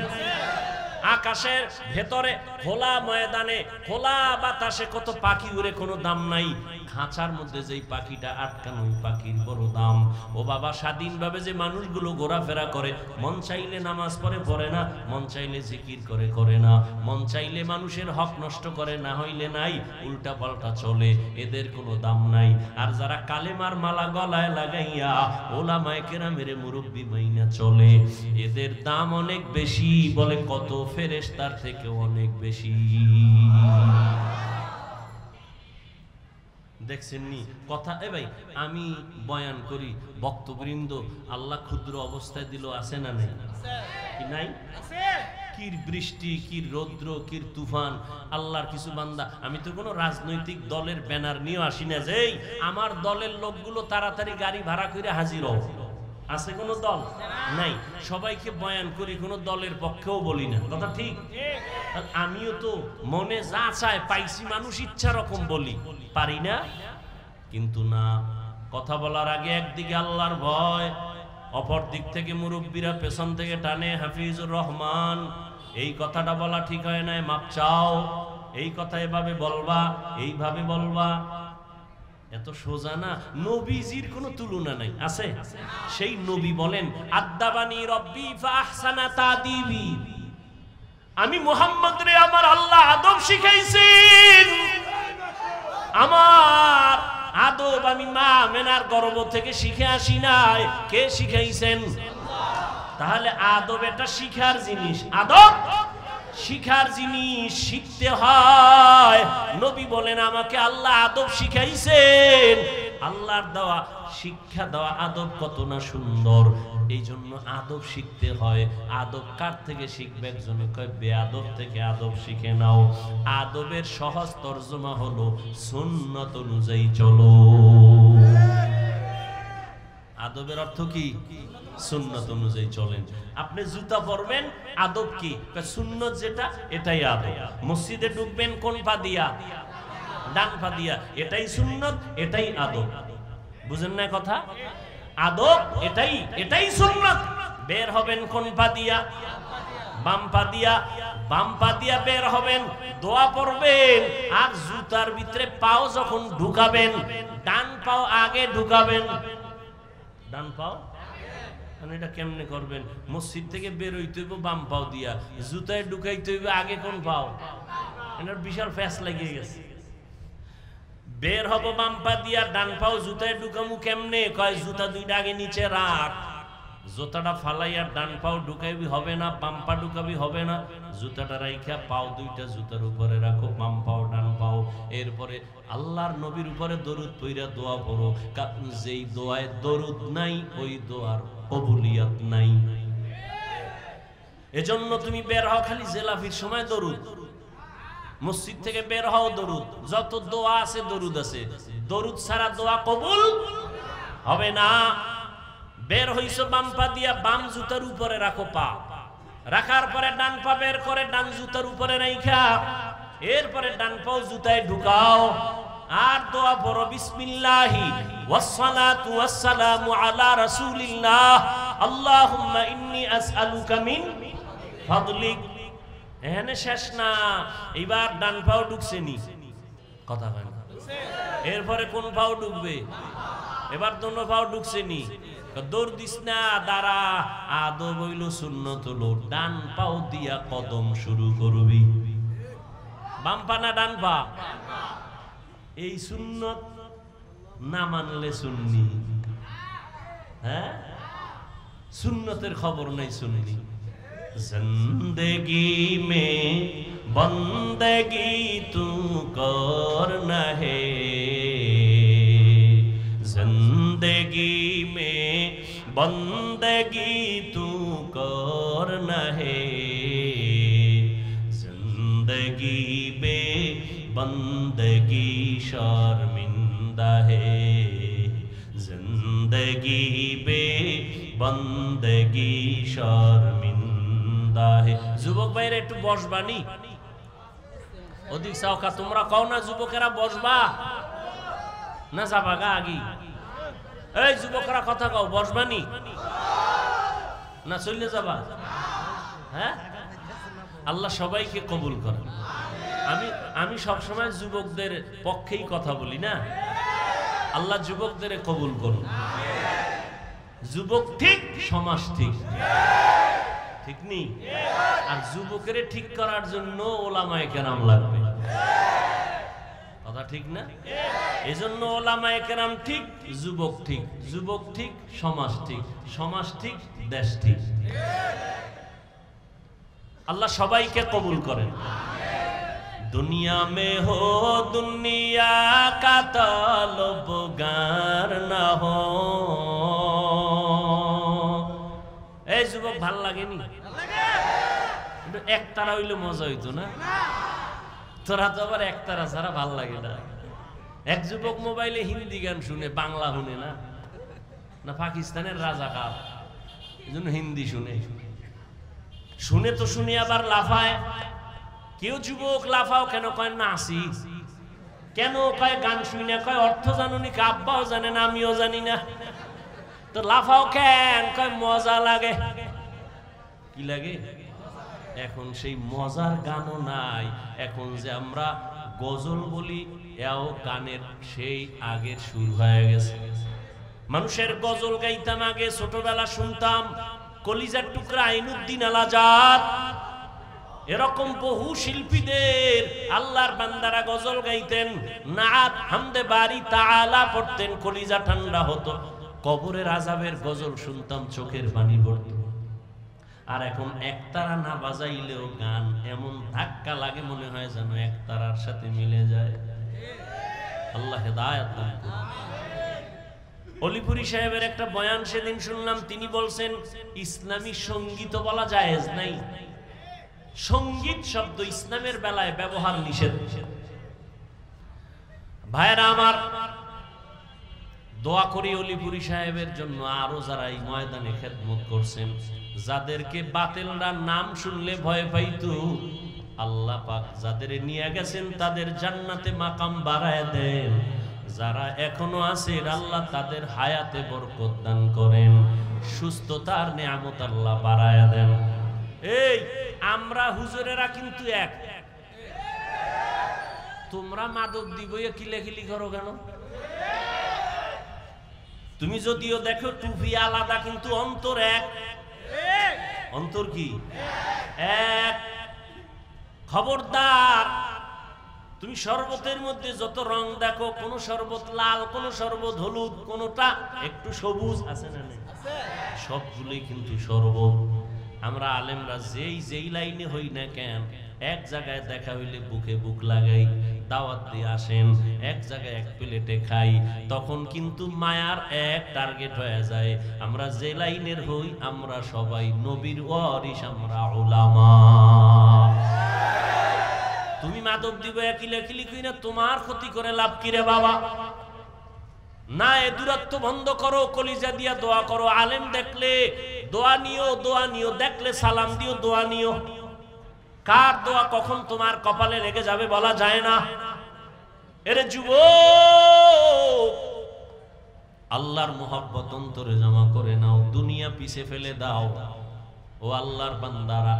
আকাশের ভেতরে খোলা ময়দানে খোলা বাতাসে কত পাখি উড়ে, কোনো দাম নাই। খাঁচার মধ্যে যেই পাখিটা আটকানো ওই পাখির বড় দাম। ও বাবা, স্বাধীনভাবে যে মানুষগুলো ঘোরাফেরা করে, মন চাইলে নামাজ পড়ে পড়ে না, মন চাইলে জিকির করে করে না, মন চাইলে মানুষের হক নষ্ট করে, না হইলে নাই, উল্টা পাল্টা চলে, এদের কোনো দাম নাই। আর যারা কালেমার মালা গলায় লাগাইয়া ওলামায়ে কেরামের মুরব্বি মাইনা চলে, এদের দাম অনেক বেশি, বলে কত ফেরেশতার থেকে অনেক বেশি। দেখছেন নি কথা? এ ভাই, আমি বয়ান করি, বক্তবৃন্দ আল্লাহ ক্ষুদ্র অবস্থায় দিল, আছে না নাই? কি নাই? কি বৃষ্টি, কি রৌদ্র, কি তুফান। আল্লাহর কিছু বান্দা, আমি তো কোনো রাজনৈতিক দলের ব্যানার নিয়ে আসি না যে আমার দলের লোকগুলো তাড়াতাড়ি গাড়ি ভাড়া করে হাজির হও। আছে কোনো দল? নাই। সবাইকে বয়ান করি, কোনো দলের পক্ষেও বলি না, কথা ঠিক? আমিও তো মনে যা চায় পাইছি, মানুষ ইচ্ছা রকম বলি, পারি না? কিন্তু না, কথা বলার আগে একদিকে আল্লাহর ভয়, অপর দিক থেকে মুরব্বীরা পেছন থেকে টানে, হাফিজুর রহমান এই কথাটা বলা ঠিক হয় নাই, মাপ চাও, এই কথা এভাবে বলবা, এইভাবে বলবা। এত সোজা না। নবীজির কোনো তুলনা নাই, আছে? সেই নবী বলেন, আদাবানি রব্বি ফাহসানা তাদিবি, আমি মুহাম্মদ রে আমার আল্লাহ আদব শিখাইছেন। আমার আদব আমি মা মেনার গর্ভ থেকে শিখে আসি নাই, কে শিখাইছেন? তাহলে আদব এটা শিখার জিনিস, আদব শিখার জিনিস, শিখতে হয়। নবী বলেন, আমাকে আল্লাহ আদব শিখাইছেন। আল্লাহর দেওয়া শিক্ষা দেওয়া আদব কত না সুন্দর, এই জন্য আদব শিখতে হয়। আদব কার থেকে শিখবে? একজনে কয় বেয়াদব থেকে আদব শিখে নাও। আদবের সহজ তরজমা হলো সুন্নত অনুযায়ী চলো। আদবের অর্থ কি? সুন্নত অনুযায়ী চলেন। আপনি জুতা পরবেন, আদব কি? সুন্নত যেটা, এটাই আদব। মসজিদে ঢুকবেন কোন পা দিয়া? ডান পা দিয়া, এটাই সুন্নত, এটাই আদব। বুঝেন না কথা? আদব এটাই, এটাই সুন্নত। বের হবেন কোন পা দিয়া? বাম পা দিয়া। বাম পা দিয়া বের হবেন, দোয়া পড়বেন, আর জুতার ভিতরে পাও যখন ঢুকাবেন, ডান পাও আগে ঢুকাবেন। ডান পাও এটা কেমনে করবেন? মসজিদ থেকে বের হইতে হইব বাম পাও দিয়া, জুতায় ঢুকাইতে হইব আগে কোন পাও? এটার বিশাল ফ্যাস লাগিয়ে গেছে। বের হব বাম পা দিয়া, ডান পাও জুতায় ঢুকামু কেমনে? কয় জুতা দুইটা আগে নিচে রাখ, জুতাটা ফালাইয়া ডান পাও ঢুকাইবি হবে না, বাম পা ঢুকাবি হবে না। জুতাটা রাইখা পাও দুইটা জুতার উপরে রাখো, বাম পাও ডান পাও। এরপরে আল্লাহর নবীর উপরে দরুদ পইরা দোয়া পড়ো, কারণ যেই দোয়ায় দরুদ নাই ওই দোয়ার কবুলিয়ত নাই। এজন্য তুমি বের হও খালি জেলাফির সময় দরুদ, মসজিদ থেকে বের হও দরুদ, যত দোয়া আছে দরুদ আছে। দরুদ ছাড়া দোয়া কবুল হবে না। বের হইছো বাম পা দিয়া, বাম জুতার উপরে রাখো পা, রাখার পরে ডান পা বের করে ডান জুতার উপরে রাইখা এরপরে ডান পাও জুতায় ঢুকাও, আর দোয়া পড়ো, বিসমিল্লাহি ওয়াসসালাতু ওয়াসসালামু আলা রাসূলিল্লাহ, আল্লাহুম্মা ইন্নী আসআলুকা মিন ফাদলিক। এখানে শেষ না, এবার ডান পাও ঢুকছে নি, কথা হয় না। এরপরে কোন পাও ঢুকবে? এবার দোনো পাও ঢুকছে নি, দৌড় দিস না, দাঁড়া, আদব হইল সুন্নত হলো ডান পাও দিয়া কদম শুরু করবি। বাম পা না ডান পা? এই সুন্নত না মানলে সুন্নি। হ্যাঁ, সুন্নতের খবর নাই সুন্নি। जिंदगी में बंदगी तू करना है, जिंदगी में बंदगी तू करना है, जिंदगी में बंदगी शर्मिंदा है, जिंदगी में बंदगी शर्मिंदा है। যুবক ভাইরা একটু বসবানি, অধিক সাওকা তোমরা কও না যুবকেরা বসবা না যাবা গা আগি? এই যুবকরা কথা কও, বসবানি না চলে যাবা? হ্যাঁ, আল্লাহ সবাইকে কবুল করে। আমি সবসময় যুবকদের পক্ষেই কথা বলি না, আল্লাহ যুবকদের কবুল করুন। যুবক ঠিক, সমাজ ঠিক, ঠিক নেই? আর যুবকের ঠিক করার জন্য ওলামায়ে কেরাম লাগবে, কথা ঠিক না? এজন্য ওলামায়ে কেরাম ঠিক, যুবক ঠিক, যুবক ঠিক, সমাজ ঠিক, সমাজ ঠিক, দেশ ঠিক। আল্লাহ সবাইকে কবুল করেন। दुनिया में हो दुनिया का तलबगार ना हो। এই যুবক ভাল লাগেনি? একতারা হইলে মজা হইতো না? তোরা তো আবার একতারা ছাড়া ভাল লাগে না। এক যুবক মোবাইলে হিন্দি গান শুনে, বাংলা শুনে না, না পাকিস্তানের রাজাকার, এই জন্য হিন্দি শুনে। শুনে তো শুনে আবার লাফায়। কেউ যুবক লাফাও কেন? কয় নাচি। কেন কয় গান শুনি না? কয় অর্থ জানুনি, আব্বাও জানে না, আমিও জানি না। তো লাফাও কেন? কয় মজা লাগে। কি লাগে? এখন সেই মজার গানও নাই। এখন যে আমরা গজল বলি, এও গানের সেই আগের শুরু হয়ে গেছে। মানুষের গজল গাইতাম আগে, ছোটবেলা শুনতাম কলিজার টুকরা আইনুদ্দিন আল আজাদ, এরকম বহু শিল্পীদের আল্লাহর বান্দারা গজল গাইতেন, নাত হামদে বারি তাআলা পড়তেন, কলিজা ঠান্ডা হতো। কবরের আযাবের গজল শুনতাম, চোখের পানি পড়ত। আর এখন একতারা না বাজাইলেও গান এমন ধাক্কা লাগে, মনে হয় যেন একতারার সাথে মিলে যায়। আল্লাহ হেদায়েত দান করুন। অলিপুরি সাহেবের একটা বয়ান সেদিন শুনলাম, তিনি বলছেন ইসলামী সঙ্গীত বলা জায়েজ নাই। সঙ্গীত শব্দ ইসলামের বেলায় ব্যবহার নিষেধ। ভাইরা আমার, দোয়া করি অলিপুরি সাহেবের জন্য, আরো যারা এই ময়দানে খেদমত করছেন, যাদেরকে বাতিলরা নাম শুনলে ভয় পাইতো, আল্লাহ পাক যাদের নিয়ে গেছেন তাদের জান্নাতে মাকাম বাড়ায় দেন। যারা এখনো আছে আল্লাহ তাদের হায়াতে বরকত দান করেন, সুস্থতার নিয়ামত আল্লাহ বাড়ায় দেন। এই আমরা হুজুরেরা কিন্তু এক। তোমরা মাদক দিবইয়া কিলাকিলি করো কেন? তুমি যদিও দেখো টুপি আলাদা, কিন্তু অন্তর এক। অন্তর কি এক? খবরদার, তুমি শরবতের মধ্যে যত রং দেখো, কোন শরবত লাল, কোন শরবত হলুদ, কোনটা একটু সবুজ আছে না নেই? সবগুলোই কিন্তু শরবত। আমরা আলেমরা যেই লাইনে হই না কেন, এক জায়গায় দেখা হইলে বুকে বুক লাগাই, দাওয়াত দিয়ে আসেন, এক জায়গায় এক প্লেটে খাই, তখন কিন্তু মায়ার এক টার্গেট হয়ে যায়। আমরা যে লাইনের হই, আমরা সবাই নবীর ওয়ারিস, আমরা উলামা। তুমি মাদক দিব কিলাকিলি কই না, তোমার ক্ষতি করে লাভ কি রে বাবা? না, এ দূরত্ব বন্ধ করো, কলিজা দিয়া দোয়া করো। আলেম দেখলে দোয়া নিও, দোয়া নিও, দেখলে সালাম দিও, দোয়া নিও। কার দোয়া কখন তোমার কপালে লেগে যাবে বলা যায় না। এরে যুবক, আল্লাহর মোহাব্বত অন্তরে জমা করে নাও, দুনিয়া পিছে ফেলে দাও। ও আল্লাহর বান্দারা,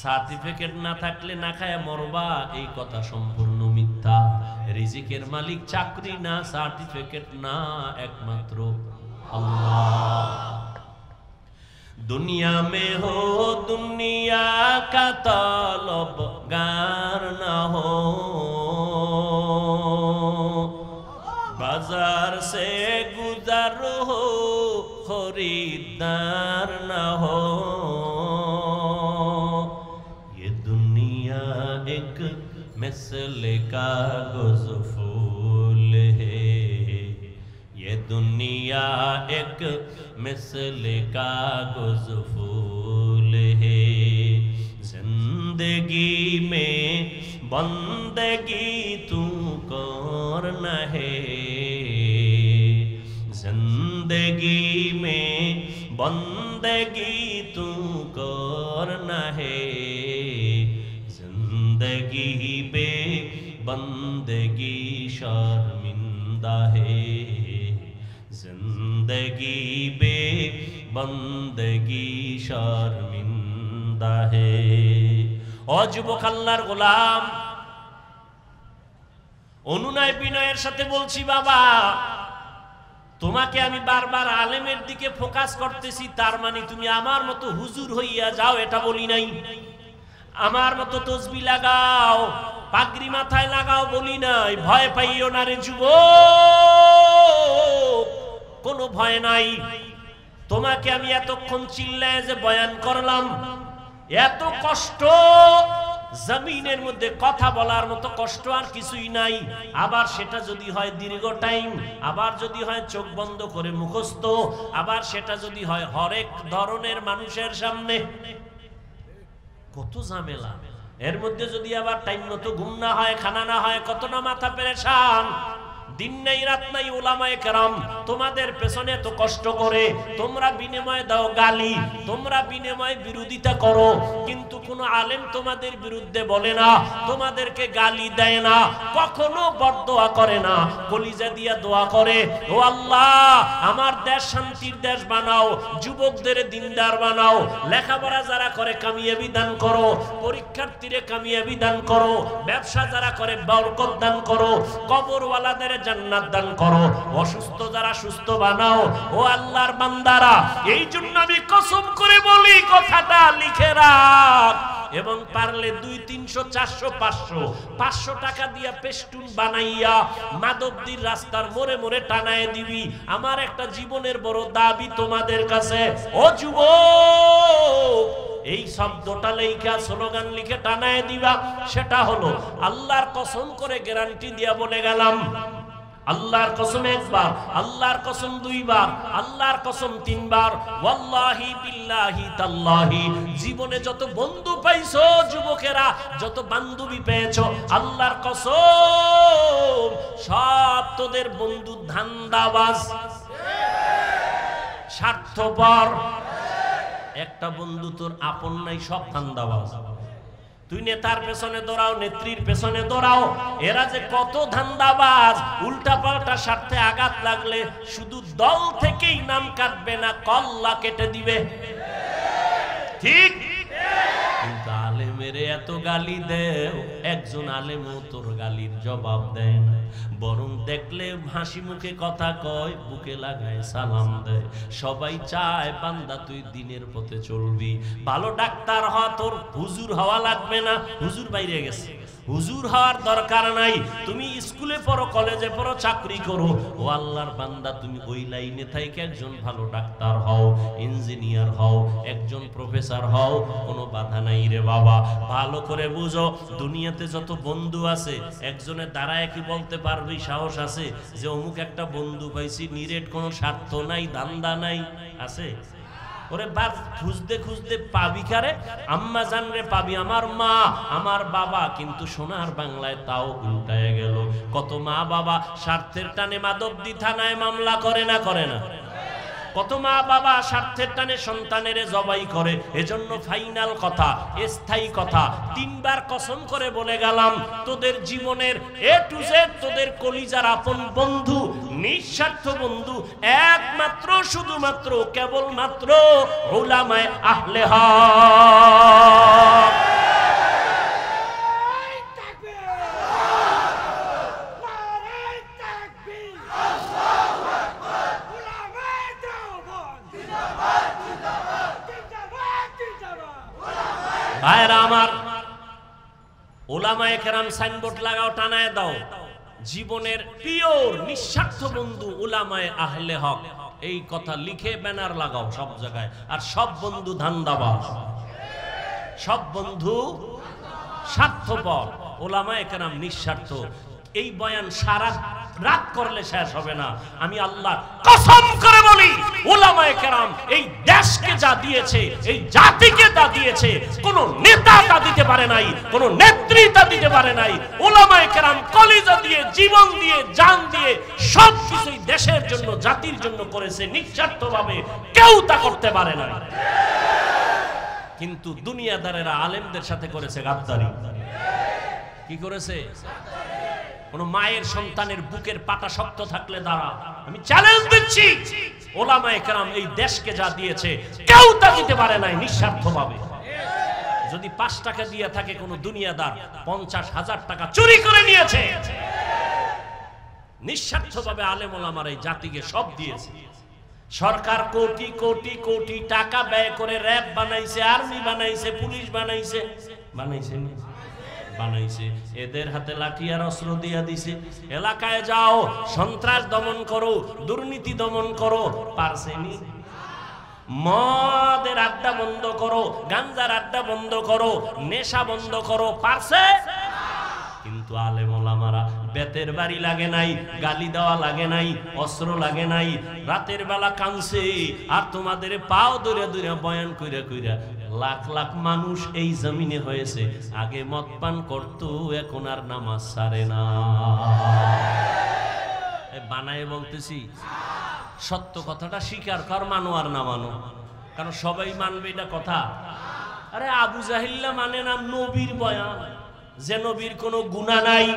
সার্টিফিকেট না থাকলে না খায় মরবা, এই কথা সম্পূর্ণ মিথ্যা। রিজিকের মালিক চাকরি না, সার্টিফিকেট না, একমাত্র अल्लाह। दुनिया में हो दुनिया का तलबगार न हो, बाजार से गुजर हो खरीदार न हो। ये दुनिया एक मिसल कागज़ फूल है, ये दुनिया एक मिसल कागज़ फूल है। जिंदगी में बंदगी तू करना है, जिंदगी में बंदगी तू करना है। जिंदगी पे बंदगी शर्मिंदा है, जिंदगी बे बंदगी शर्मिंदा है। ओ যুবক আল্লাহর গোলাম, অনুনয় বিনয়ের সাথে বলছি বাবা, তোমাকে আমি বারবার আলেমের দিকে ফোকাস করতেছি, তার মানে তুমি আমার মতো হুজুর হইয়া যাও এটা বলি নাই। আমার মতো তসবিহ লাগাও, পাগড়ি মাথায় লাগাও বলি নাই। ভয় পাইও না রে যুবক, কোনো ভয় নাই। তোমাকে আমি এতক্ষণ চিল্লায় যে বয়ান করলাম, এত কষ্ট জমিনের মধ্যে কথা বলার মতো কষ্ট আর কিছুই নাই। আবার সেটা যদি হয় দীর্ঘ টাইম, আবার যদি হয় চোখ বন্ধ করে মুখস্থ, আবার সেটা যদি হয় হরেক ধরনের মানুষের সামনে, কত ঝামেলা। এর মধ্যে যদি আবার টাইম মতো ঘুম না হয়, খানা না হয়, কত না মাথা পেরেশান। দিন নাই রাত নাই উলামায়ে কেরাম তোমাদের পেছনে তো কষ্ট করে, তোমরা বিনিময়ে দাও গালি, তোমরা বিনিময়ে বিরোধিতা করো, কিন্তু কোনো আলেম তোমাদের বিরুদ্ধে বলে না, তোমাদেরকে গালি দেয় না, কখনো বদদোয়া করে না, কলিজা দিয়া দোয়া করে, ও আল্লাহ আমার দেশ শান্তির দেশ বানাও, যুবকদের দিনদার বানাও, লেখাপড়া যারা করে কামিয়াবি দান করো, পরীক্ষার্থীরে কামিয়াবি দান করো, ব্যবসা যারা করে বরকত দান করো, কবরওয়ালাদের জান্নাত দান করো, অসুস্থ যারা সুস্থ বানাও। ও আল্লাহর বান্দারা, এই জন্য আমি কসম করে বলি, কথাটা লিখে রাখ, এবং পারলে 200, 300, 400, 500 টাকা দিয়া পেস্টুন বানাইয়া মাধবদীর রাস্তার মোড়ে মোড়ে টানায় দিবি। আমার একটা জীবনের বড় দাবি তোমাদের কাছে, ও যুবক, এই শব্দটা লেখা স্লোগান লিখে টানায় দিবা। সেটা হলো আল্লাহর কসম করে গ্যারান্টি দিয়া বলে গেলাম, আল্লাহর কসম একবার, আল্লাহর কসম দুইবার, আল্লাহর কসম তিনবার, ওয়াল্লাহি বিল্লাহি তাল্লাহি, জীবনে যত বন্ধু পাইছো যুবকেরা, যত বান্ধবী পেয়েছো, আল্লাহর কসম সব তোদের বন্ধু ধান্দাবাজ, স্বার্থপর। একটা বন্ধু তোর আপন নাই, সব ধান্দাবাজ। তুই নেতার পেছনে দৌড়াও, নেত্রীর পেছনে দৌড়াও, এরা যে কত ধান্দাবাজ, উল্টা পাল্টা স্বার্থে আঘাত লাগলে শুধু দল থেকেই নাম কাটবে না, কল্লা কেটে দিবে, ঠিক? কিন্তু আলেমের এত গালি দেও, একজন আলেমও তোর গালির জবাব দেয় না, বরং দেখলে হাসি মুখে কথা কয়, বুকে লাগায় সালাম দেয়। সবাই চায় বান্দা তুই দিনের পথে চলবি, ভালো ডাক্তার হ, তোর হুজুর হওয়া লাগবে না, হুজুর বাইরে গেছে, হুজুর হওয়ার দরকার নাই, তুমি স্কুলে পড়ো, কলেজে পড়ো, চাকরি করো, ও আল্লাহর বান্দা তুমি ওই লাইনে থাইকে একজন ভালো ডাক্তার হও, ইঞ্জিনিয়ার হও, একজন প্রফেসর হও, কোনো বাধা নাই রে বাবা। ভালো করে বুঝো, দুনিয়াতে যত বন্ধু আছে, একজনের দাঁড়ায় কি বলতে পারবি, সাহস আছে যে অমুক একটা বন্ধু পাইছি, নিরেট কোনো স্বার্থ নাই, দান্দা নাই, আছে? ওরে বাস খুঁজতে খুঁজতে পাবি কারে? আম্মা জান রে পাবি, আমার মা, আমার বাবা, কিন্তু সোনার বাংলায় তাও উল্টায় গেল। কত মা বাবা স্বার্থের টানে মাধবদী থানায় মামলা করে না, করে না? কত মা বাবা স্বার্থের টানে সন্তানের জবাই করে। এজন্য ফাইনাল কথা, স্থায়ী কথা, 3 বার কসম করে বলে গেলাম, তোদের জীবনের এ টু জেড, তোদের কলিজার আপন বন্ধু, নিঃস্বার্থ বন্ধু, একমাত্র শুধুমাত্র কেবলমাত্র উলামায়ে আহলে হক। ভাইরা আমার, উলামায়ে কেরাম সাইনবোর্ড লাগাও, টানায় দাও, জীবনের পিওর নিঃস্বার্থ বন্ধু উলামায়ে আহলে হক, এই কথা লিখে ব্যানার লাগাও সব জায়গায়। আর সব বন্ধু ধান্দাবাজ, সব বন্ধু স্বার্থপর, উলামায়ে কেরাম নিঃস্বার্থ। এই বয়ান সারা রাত করলে শেষ হবে না। আমি আল্লাহর কসম করে বলি, উলামায়ে কেরাম এই দেশকে যা দিয়েছে, এই জাতিকে যা দিয়েছে, কোন নেতা তা দিতে পারে নাই, কোন নেত্রী তা দিতে পারে নাই। উলামায়ে কেরাম কলিজা দিয়ে, জীবন দিয়ে, জান দিয়ে সব কিছুই দেশের জন্য, জাতির জন্য করেছে নিঃস্বার্থভাবে, কেউ তা করতে পারে না। কিন্তু দুনিয়াদারেরা আলেমদের সাথে করেছে গাদ্দারি। কি করেছে? কোন মায়ের সন্তানের বুকের পাটা শক্ত থাকলে দাঁড়া। আমি চ্যালেঞ্জ দিচ্ছি, উলামায়ে কেরাম এই দেশকে যা দিয়েছে কেউ তা দিতে পারে নাই নিঃস্বার্থভাবে। যদি 5 টাকা দিয়ে থাকে কোন দুনিয়াদার, 50,000 টাকা চুরি করে নিয়েছে। নিঃস্বার্থভাবে আলেম ওলামার এই জাতিকে সব দিয়েছে। সরকার কোটি কোটি কোটি টাকা ব্যয় করে র‍্যাব বানাইছে, আর্মি বানাইছে, পুলিশ বানাইছে, বানাইছে বানাইছে। এদের হাতে লাঠি আর অস্ত্র দিয়া দিছে, এলাকায় যাও, সন্ত্রাস দমন করো, দুর্নীতি দমন করো। পারছেনি? মদের আড্ডা বন্ধ করো, গাঞ্জার আড্ডা বন্ধ করো, নেশা বন্ধ করো, পারছে? কিন্তু আলেম ওলামারা বেতের বাড়ি লাগে নাই, গালি দেওয়া লাগে নাই, অস্ত্র লাগে নাই, রাতের বেলা কাঁদছে আর তোমাদের পাও ধরে ধরে বয়ান কইরা কইরা লাখ লাখ মানুষ এই জমিনে হয়েছে। আগে মদ পান করতো, এখন আর নামাজ ছাড়ে না। বানায় বলতেছি, সত্য কথাটা স্বীকার কর, মানো আর না মানো, কারণ সবাই মানবে এটা কথা। আরে আবু জাহিল্লা মানে না নবীর বয়ান, যে নবীর কোনো গুনাহ নাই,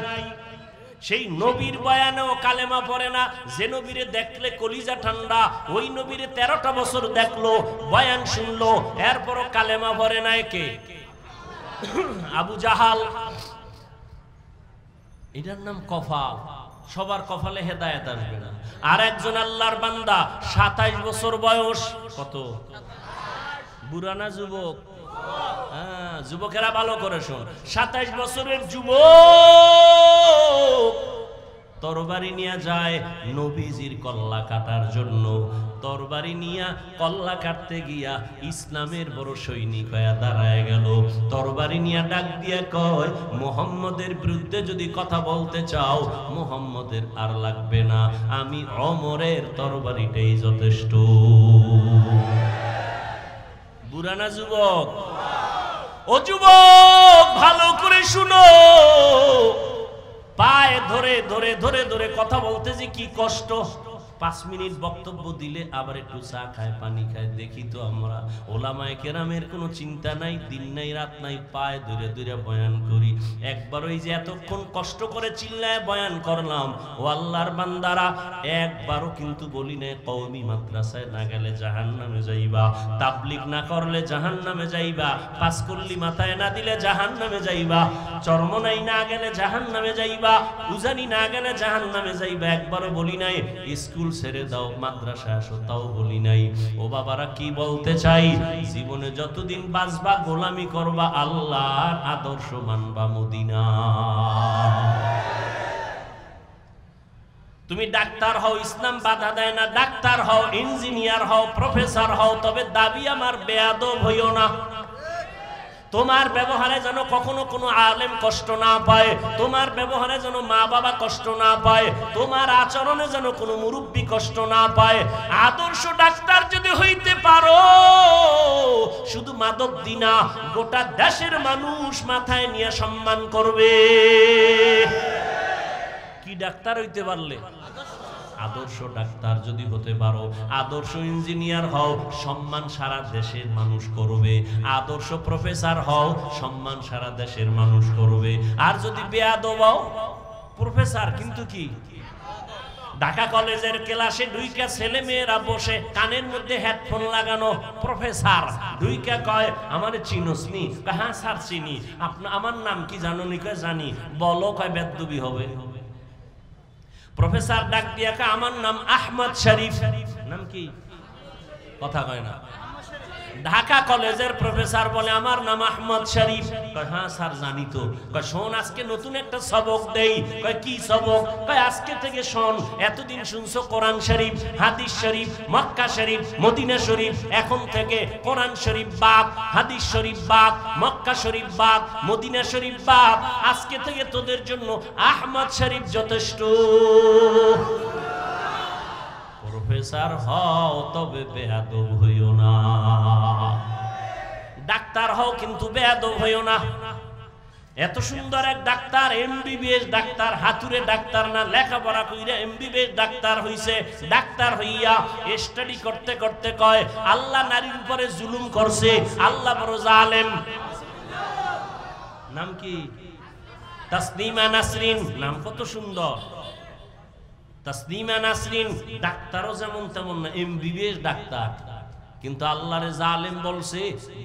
সেই নবীর বয়ানেও কালেমা পড়ে না। যে নবীরে দেখলে কলিজা ঠান্ডা, ওই নবীরে 13টা বছর দেখলো, বয়ান শুনলো, এরপরও কালেমা পড়ে না। কে? আবু জাহাল। এটার নাম কফাল। সবার কপালে হেদায়েত আসবে না। আর একজন আল্লাহর বান্দা, 27 বছর বয়স। কত? বুড়া না যুবক? হ্যাঁ, যুবকেরা ভালো করে শোন। 27 বছরের যুবক তরবারি নিয়ে যায় নবীজির কল্লা কাটার জন্য। তরবারি নিয়া কল্লা কাটতে গিয়া ইসলামের বড় সৈনিক হয়ে দাঁড়ায় গেল। তরবারি নিয়া ডাক দিয়া কয়, মুহাম্মদের বিরুদ্ধে যদি কথা বলতে চাও, মুহাম্মদের আর লাগবে না, আমি ওমরের তরবারিটাই যথেষ্ট। বুড়া না যুবক? ও যুবক, ভালো করে শুনো। পায়ে ধরে ধরে ধরে ধরে কথা বলতে যে কি কষ্ট। 5 মিনিট বক্তব্য দিলে আবার একটু চা খায়, পানি খায়। দেখি তো আমরা ওলামায়ে কেরামের কোনো চিন্তা নাই, দিন নাই রাত নাই, পায়ে ধরে ধরে বয়ান করি। একবার ওই যে এতক্ষণ কষ্ট করে চিল্লায় বয়ান করলাম, ও আল্লাহর বান্দারা, একবারও কিন্তু বলি না কওমি মাদ্রাসায় না গেলে জাহান্নামে যাইবা, তাবলীগ না করলে জাহান্নামে যাইবা, পাঁচকল্লি মাথায় না দিলে জাহান্নামে যাইবা, চরমনাই না গেলে জাহান্নামে যাইবা, উজানি না গেলে জাহান্নামে যাইবা। একবারও বলি নাই স্কুল ছেড়ে দাও, মাদ্রাসা আসো, তাও বলি নাই। ও বাবারা, কি বলতে চাই, জীবনে যতদিন বাঁচবা গোলামি করবা, আল্লাহর আদর্শ মানবা, মদিনা। তুমি ডাক্তার হও, ইসলাম বাধা দেয় না। ডাক্তার হও, ইঞ্জিনিয়ার হও, প্রফেসর হও, তবে দাবি আমার বেয়াদব হইও না। তোমার ব্যবহারে যেন কখনো কোনো আলেম কষ্ট না পায়, তোমার ব্যবহারে যেন মা বাবা কষ্ট না পায়, তোমার আচরণে যেন কোনো মুরব্বী কষ্ট না পায়। আদর্শ ডাক্তার যদি হইতে পারো, শুধু মাদক দিনা, গোটা দেশের মানুষ মাথায় নিয়ে সম্মান করবে। কি ডাক্তার হইতে পারলে? আদর্শ ডাক্তার যদি হতে পারো, আদর্শ ইঞ্জিনিয়ার হও, সম্মান সারা দেশের মানুষ করবে। আদর্শ প্রফেসর হও, সম্মান সারা দেশের মানুষ করবে। আর যদি বেয়াদব হও, প্রফেসর কিন্তু কি, ঢাকা কলেজের ক্লাসে ঢুইকা ছেলে মেয়েরা বসে, কানের মধ্যে হেডফোন লাগানো, প্রফেসর ঢুইকা কয়, আমারে চিনোস নি? হ্যাঁ স্যার চিনি। আমার নাম কি জানো নি? কয় জানি। বলো। কয় বেদবি হবে। প্রফেসর ডাক দিয়া কয়, আমার নাম আহমদ শরীফ। নাম কি? কথা কয় না। ঢাকা কলেজের প্রফেসর বলে আমার নাম আহমদ শরীফ। কয় হ্যাঁ স্যার জানি তো। কয় শোন আজকে নতুন একটা সবক দেই। কয় কি সবক? কয় আজকে থেকে শোন, এতদিন শুনছো কোরআন শরীফ, হাদিস শরীফ, মক্কা শরীফ, মদিনা শরীফ, এখন থেকে কোরআন শরীফ বাদ, হাদিস শরীফ বাদ, মক্কা শরীফ বাদ, মদিনা শরীফ বাদ, আজকে থেকে তোদের জন্য আহমদ শরীফ যথেষ্ট। প্রফেসর হও তবে বেয়াদব হইও না, ডাক্তার হও কিন্তু বেয়াদব হইও না। এত সুন্দর এক ডাক্তার, এমবিবিএস ডাক্তার, হাতুরে ডাক্তার না, লেখাপড়া কইরা এমবিবিএস ডাক্তার হইছে। ডাক্তার হইয়া স্টাডি করতে করতে কয় আল্লাহ নারীর উপরে জুলুম করছে, আল্লাহ বড় জালেম। নাম কি? তাসনিমা নাসরিন। নাম কত সুন্দর, তাসনিমা নাসরিন। ডাক্তারও যেমন তেমন না, এমবিবিএস ডাক্তার, কিন্তু আল্লাহরে জালেম বলছে,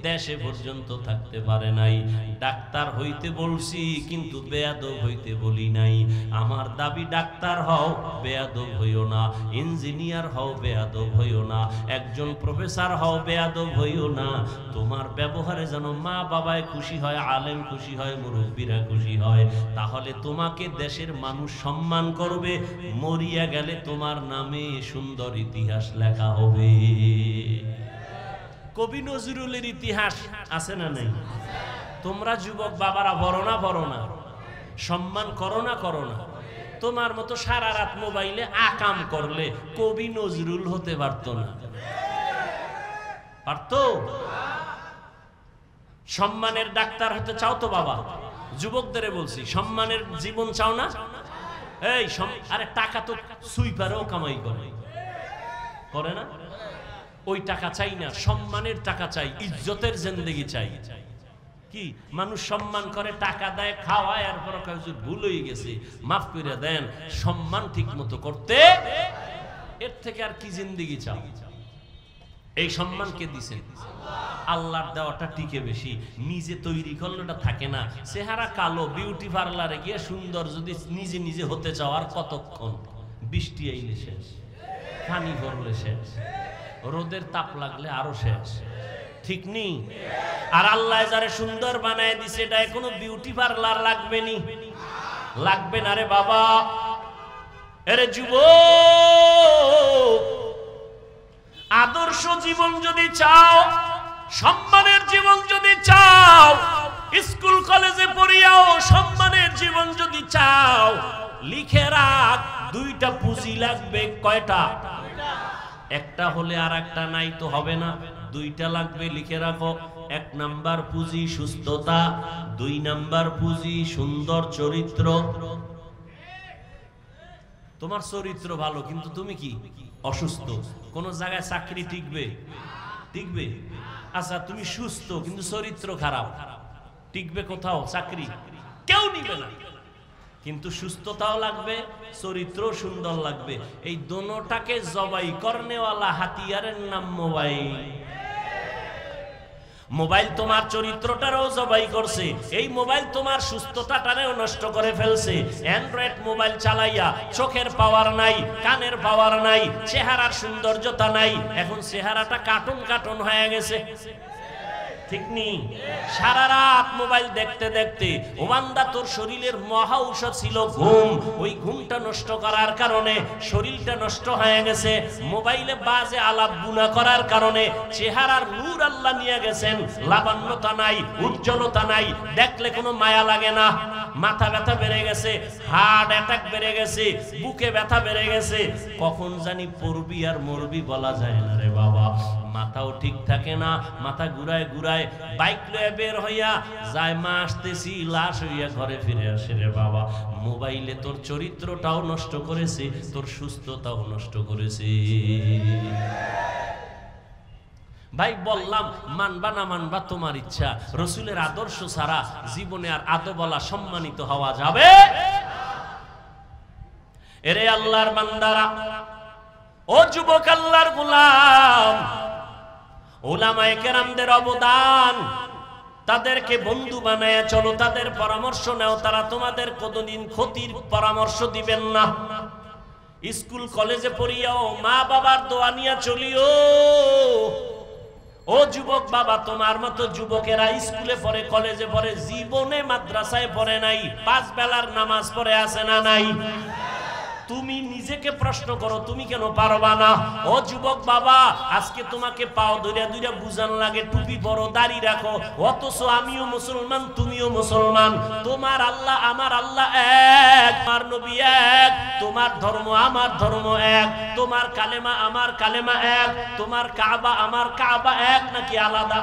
দেশে পর্যন্ত থাকতে পারে নাই। ডাক্তার হইতে বলছি কিন্তু বেয়াদব হইতে বলি নাই। আমার দাবি ডাক্তার হও, বেয়াদব হইও না। ইঞ্জিনিয়ার হও, বেয়াদব হইও না। একজন প্রফেসর হও, বেয়াদব হইও না। তোমার ব্যবহারে যেন মা বাবায় খুশি হয়, আলেম খুশি হয়, মুরব্বীরা খুশি হয়, তাহলে তোমাকে দেশের মানুষ সম্মান করবে। মরিয়া গেলে তোমার নামে সুন্দর ইতিহাস লেখা হবে। কবি নজরুলের ইতিহাস আছে না নাই? তোমরা যুবক বাবারা বড় না, সম্মান করো না। তোমার মতো সারা রাত মোবাইলে আকাম করলে কবি নজরুল হতে পারতো না? পারতো? সম্মানের ডাক্তার হতে চাও তো বাবা? যুবকদের বলছি, সম্মানের জীবন চাও না? এই আরে টাকা তো সুইপারও কামাই করে না? ওই টাকা চাই না, সম্মানের টাকা চাই, ইজ্জতের জিন্দেগি চাই। কি মানুষ সম্মান করে, টাকা দেয়, খাওয়ায়, আর পরে ভুল হয়ে গেছে, মাফ করে দেন। সম্মান ঠিক মতো করতে, এর থেকে আর কি জিন্দেগি চাও? এই সম্মান কে দিছে? আল্লাহর দেওয়াটা টিকে বেশি। নিজে তৈরি করলে ওটা থাকে না। চেহারা কালো, বিউটি পার্লারে গিয়ে সুন্দর যদি নিজে নিজে হতে চাও, আর কতক্ষণ? বৃষ্টি আইলে শেষ, পানি পড়লে শেষ, রোদের তাপ লাগলে আরো শেষ, ঠিক নেই? আর আল্লাহ যারে সুন্দর বানায় দিছে, এটা কোনো বিউটি পার্লার লাগবে নি? লাগবে না রে বাবা। এরে যুবক, আদর্শ জীবন যদি চাও, সম্মানের জীবন যদি চাও, স্কুল কলেজে পড়িয়াও সম্মানের জীবন যদি চাও, লিখে রাখ, দুইটা পুঁজি লাগবে। কয়টা? একটা হলে আর একটা নাই তো হবে না, দুইটা লাগবে, লিখে রাখো। 1 নাম্বার পুঁজি সুস্থতা, 2 নাম্বার পুঁজি সুন্দর চরিত্র। তোমার চরিত্র ভালো কিন্তু তুমি কি অসুস্থ, কোন জায়গায় চাকরি টিকবে? আচ্ছা তুমি সুস্থ কিন্তু চরিত্র খারাপ, টিকবে কোথাও চাকরি? কেউ নিবে না। কিন্তু সুস্থতাও লাগবে, চরিত্র সুন্দর লাগবে। এই দোনোটাকে জবাই করনেওয়ালা হাতিয়ারের নাম মোবাইল। মোবাইল তোমার চরিত্রটারও জবাই করছে, এই মোবাইল তোমার সুস্থতাটারেও নষ্ট করে ফেলছে। অ্যান্ড্রয়েড মোবাইল চালাইয়া চোখের পাওয়ার নাই, কানের পাওয়ার নাই, চেহারার সৌন্দর্যতা নাই, এখন চেহারাটা কার্টুন হয়ে গেছে, ঠিক নেই? সারা রাত মোবাইল দেখতে দেখতে ও বান্দা, তোর শরীরের মহা ঔষধ ছিল ঘুম, ওই ঘুমটা নষ্ট করার কারণে শরীরটা নষ্ট হয়ে গেছে। মোবাইলে বাজে আলাপ গুনাহ করার কারণে চেহারার নূর আল্লাহ নিয়ে গেছেন, লাবণ্যতা নাই, উজ্জ্বলতা নাই, দেখলে কোনো মায়া লাগে না। মাথা ব্যথা বেড়ে গেছে, হার্ট অ্যাটাক বেড়ে গেছে, বুকে ব্যথা বেড়ে গেছে, কখন জানি পড়বি আর মরবি বলা যায় না রে বাবা। মাথাও ঠিক থাকে না, মাথা ঘুরায় বাইক লয়ে বের হইয়া যায়, মা আসতেছি, লাশ হইয়া ঘরে ফিরে আসে রে বাবা। মোবাইলে তোর চরিত্রটাও নষ্ট করেছে, তোর সুস্থতাও নষ্ট করেছে। ভাই বললাম, মানবা না মানবা তোমার ইচ্ছা, রসুলের আদর্শ ছাড়া জীবনে আর আদবলা সম্মানিত হওয়া যাবে? এরে আল্লাহর বান্দারা, ও যুবক আল্লাহর গোলাম, উলামায়ে কেরামদের অবদান, তাদেরকে বন্ধু বানায়া চলো, তাদের পরামর্শ নাও, তারা তোমাদের কোনদিন ক্ষতির পরামর্শ দিবেন না। স্কুল কলেজে পড়িয়াও মা বাবার দোয়া নিয়া চলিও, ও যুবক বাবা, তোমার মতো যুবকেরা স্কুলে পড়ে, কলেজে পড়ে, জীবনে মাদ্রাসায় পড়ে নাই, 5 বেলার নামাজ পড়ে আছে না নাই? তুমি নিজেকে প্রশ্ন করো, তুমি কেন পারবা না? ও যুবক বাবা, আজকে তোমাকে পাও ধরে ধরে বুঝান লাগে টুপি পরো, দাড়ি রাখো, অথচ আমিও মুসলমান, তুমিও মুসলমান। তোমার আল্লাহ আমার আল্লাহ এক, আমার নবী এক, তোমার ধর্ম আমার ধর্ম এক, তোমার কালেমা আমার কালেমা এক, তোমার কাবা আমার কাবা এক, নাকি আলাদা?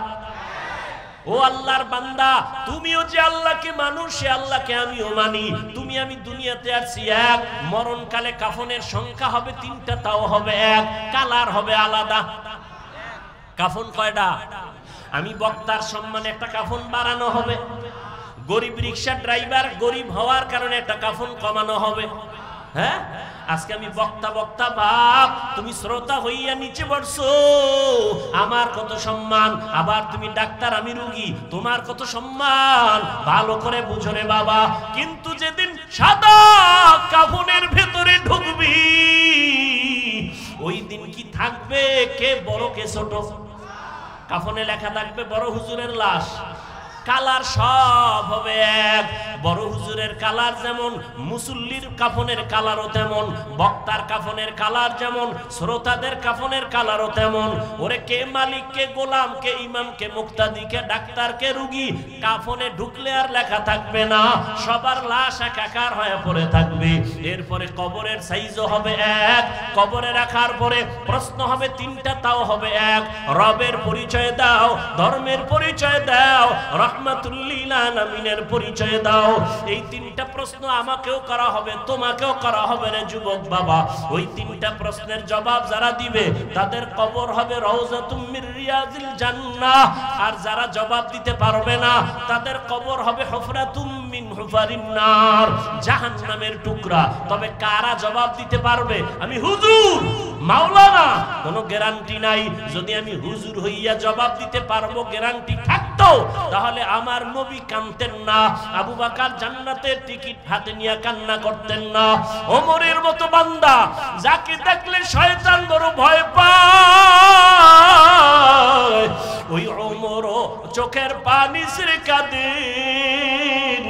ও আল্লাহর বান্দা, তুমিও যে আল্লাহকে মানো, সে আল্লাহকে আমিও মানি। তুমি আমি দুনিয়াতে আসছি এক, মরণকালে কাফনের সংখ্যা হবে 3টা, তাও হবে এক, কালার হবে আলাদা। কাফন কয়টা? আমি বক্তার সম্মানে একটা কাফন বাড়ানো হবে, গরিব রিক্সা ড্রাইভার গরিব হওয়ার কারণে একটা কাফন কমানো হবে। হ্যাঁ, আজকে আমি বক্তা বক্তা বাপ, তুমি শ্রোতা হইয়া নিচে বসছো, আমার কত সম্মান। আবার তুমি ডাক্তার, আমি রোগী, তোমার কত সম্মান। ভালো করে বুঝো রে বাবা। কিন্তু যেদিন সাদা কাফনের ভেতরে ঢুকবি, ওই দিন কি থাকবে কে বড় কে ছোট? কাফনে লেখা থাকবে বড় হুজুরের লাশ, কালার সব হবে এক। বড় হুজুরের কালার যেমন, মুসল্লির কাফনের কালারও তেমন, বক্তার কাফনের কালার যেমন, শ্রোতাদের কাফনের কালারও তেমন। ওরে কে মালিক, কে গোলাম, কে ইমাম, কে মুক্তাদি, কে ডাক্তার, কে রুগী, কাফনে ঢুকলে আর লেখা থাকবে না, সবার লাশ একাকার হয়ে পড়ে থাকবে। এরপরে কবরের সাইজও হবে এক, কবরে রাখার পরে প্রশ্ন হবে 3টা, তাও হবে এক। রবের পরিচয় দাও, ধর্মের পরিচয় দাও, রহমাতুল্লিল আলামিনের পরিচয় দাও। এই 3টা প্রশ্ন আমাকেও করা হবে, তোমাকেও করা হবে রে যুবক বাবা। ওই 3টা প্রশ্নের জবাব যারা দিবে তাদের কবর হবে রওজাতুম মির রিয়াজিল জান্নাহ, আর যারা জবাব দিতে পারবে না তাদের কবর হবে হুফরাতুম মিন হুফারিন নার, জাহান্নামের টুকরা। তবে কারা জবাব দিতে পারবে? আমি হুজুর, মাওলানা, কোনো গ্যারান্টি নাই। যদি আমি হুজুর হইয়া জবাব দিতে পারবো, গ্যারান্টি থাকতো, তাহলে আমার নবী কাঁদতেন না, আবু বকর জান্নাতের টিকিট হাতে নিয়ে কান্না করতেন না। ওমরের মতো বান্দা যাকে দেখলে শয়তান বড় ভয় পায়, ওই ওমরও চোখের পানি ছেড়ে কাঁদেন।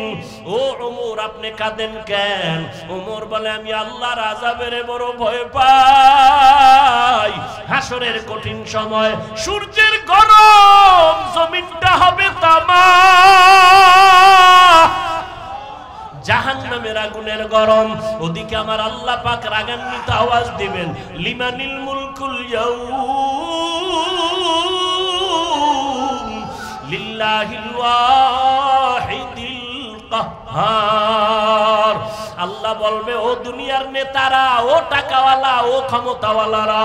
ও ওমর, আপনি কাঁদেন কেন? ওমর বলে, আমি আল্লাহর আযাবের বড় ভয় পাই। হাসরের কঠিন সময় সূর্যের গরম, জমিনটা হবে তামা, জাহান্নামের আগুনের গরম। ওদিকে আমার আল্লাহ পাক রাগান্বিত আওয়াজ দিবেন, লিমানিল মুলকুল ইয়াউম লিল্লাহিল ওয়াহিদিল কাহ্হার। আল্লাহ বলবে, ও দুনিয়ার নেতারা, ও টাকাওয়ালা, ও ক্ষমতাওয়ালারা,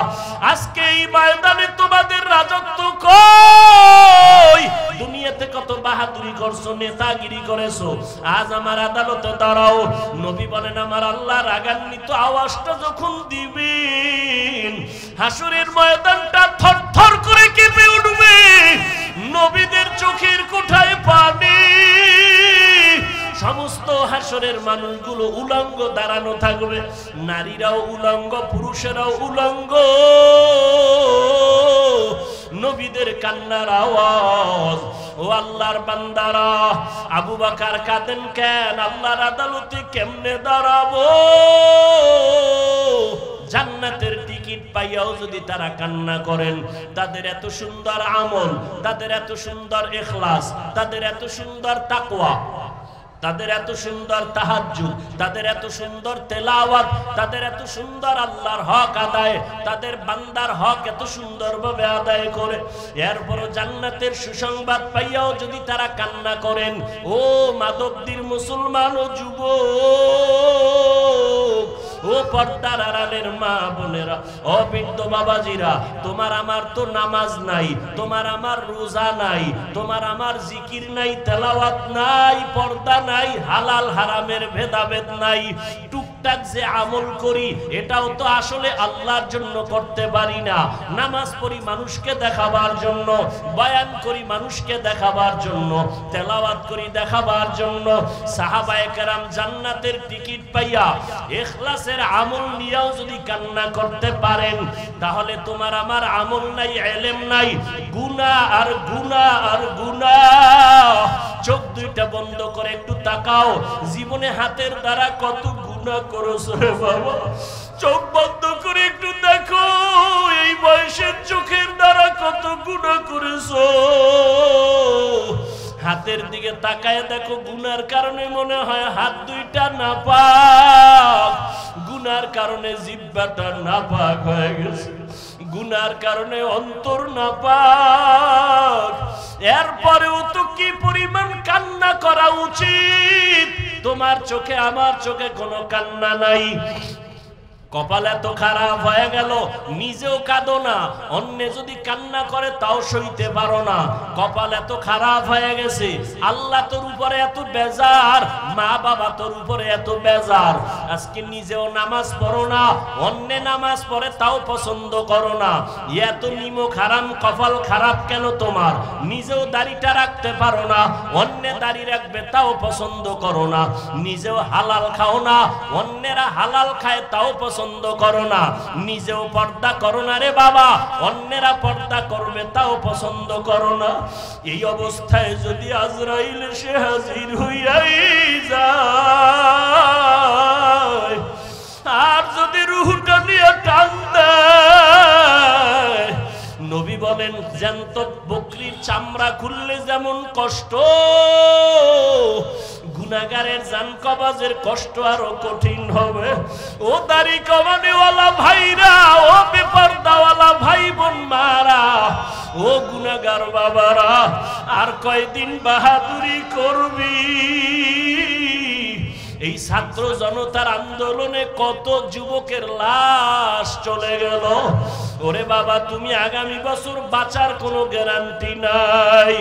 আজকে এই ময়দানে তোমাদের রাজত্ব কই? দুনিয়াতে কত বাহাদুরি করছো, নেতাগিরি করেছো, আজ আমার আদালতে দাঁড়াও। নবী বলেন, আমার আল্লাহ রাগান্বিত আওয়াজটা যখন দিবেন, হাসরের ময়দানটা থরথর করে কেঁপে উঠবে, নবীদের চোখের কোঠায় পানি, সমস্ত হাসরের মানুষগুলো উলঙ্গ দাঁড়ানো থাকবে, নারীরাও উলঙ্গ, পুরুষেরাও উলঙ্গ। নবীদের কান্নার আওয়াজ। ও আল্লাহর বান্দারা, আবু বকর কাঁদেন কেন? আল্লাহর আদালতে কেমনে দাঁড়াবো? জান্নাতের টিকিট পাইয়াও যদি তারা কান্না করেন, তাদের এত সুন্দর আমল, তাদের এত সুন্দর ইখলাস, তাদের এত সুন্দর তাকওয়া, তাদের এত সুন্দর তাহাজ্জুদ, তাদের এত সুন্দর তেলাওয়াত, তাদের এত সুন্দর আল্লাহর হক আদায়, তাদের বান্দার হক এত সুন্দরভাবে আদায় করে, এরপরও জান্নাতের সুসংবাদ পাইয়াও যদি তারা কান্না করেন, ও মাদবদীর মুসলমান ও যুবক, ও পর্দার আড়ালের মা বোনেরা, ও বৃদ্ধ বাবাজিরা, তোমার আমার তো নামাজ নাই, তোমার আমার রোজা নাই, তোমার আমার জিকির নাই, তেলাওয়াত নাই, পর্দা নাই, হালাল হারামের ভেদাভেদ নাই, টুক টুকটাক যে আমল করি এটাও তো আসলে আল্লাহর জন্য করতে পারি না। নামাজ পড়ি মানুষকে দেখাবার জন্য, বয়ান করি মানুষকে দেখাবার জন্য, তেলাওয়াত করি দেখাবার জন্য। সাহাবায়ে কেরাম জান্নাতের টিকিট পাইয়া ইখলাসের আমল নিয়েও যদি কান্না করতে পারেন, তাহলে তোমার আমার আমল নাই, ইলম নাই, গুনাহ আর গুনাহ আর গুনাহ। চোখ দুইটা বন্ধ করে একটু তাকাও, জীবনে হাতের দ্বারা কত গুনাহ করেছো রে বাবা। চোখ বন্ধ করে একটু দেখো, এই বয়সের চোখের দ্বারা কত গুনাহ করেছো। হাতের দিকে তাকায় দেখো, গুনার কারণে মনে হয় হাত দুইটা নাপাক, গুনার কারণে জিহ্বাটা নাপাক হয়ে গেছে, গুনার কারণে অন্তর নাপাক। এরপরেও তো কি পরিমাণ কান্না করা উচিত। তোমার চোখে আমার চোখে কোনো কান্না নাই। কপাল এত খারাপ হয়ে গেল, নিজেও কাঁদো না, অন্য যদি কান্না করে তাও সইতে পারো না। কপাল এত খারাপ হয়ে গেছে, আল্লাহ তোর উপরে এত বেজার, মা বাবা তোর উপরে এত বেজার। আজকে নিজেও নামাজ পড়ো না, অন্য নামাজ পড়ে তাও পছন্দ করো না। এত নিমক হারাম কপাল খারাপ কেন তোমার? নিজেও দাড়িটা রাখতে পারো না, অন্য দাড়ি রাখবে তাও পছন্দ করো না। নিজেও হালাল খাও না, অন্যেরা হালাল খায় তাও পছন্দ করো না। নিজেও পর্দা করো না রে বাবা, অন্যেরা পর্দা করবে তাও পছন্দ করো না। এই অবস্থায় যদি আজরাইল এসে হাজির হইয়াই যায়, আর যদি রূহটা নিয়ে টান দেয়, নবী বলেন জ্যান্ত বকরির চামড়া খুললে যেমন কষ্ট, গুনাহগারের জান কবাজের কষ্ট আরো কঠিন হবে। ও দাড়ি কমানেওয়ালা ভাইরা, ও বেপরদাওয়ালা ভাই বোন মারা, ও গুনাহগার বাবারা, আর কয়দিন বাহাদুরি করবি? এই ছাত্র জনতার আন্দোলনে কত যুবকের লাশ চলে গেল। ওরে বাবা, তুমি আগামী বছর বাঁচার কোনো গ্যারান্টি নাই।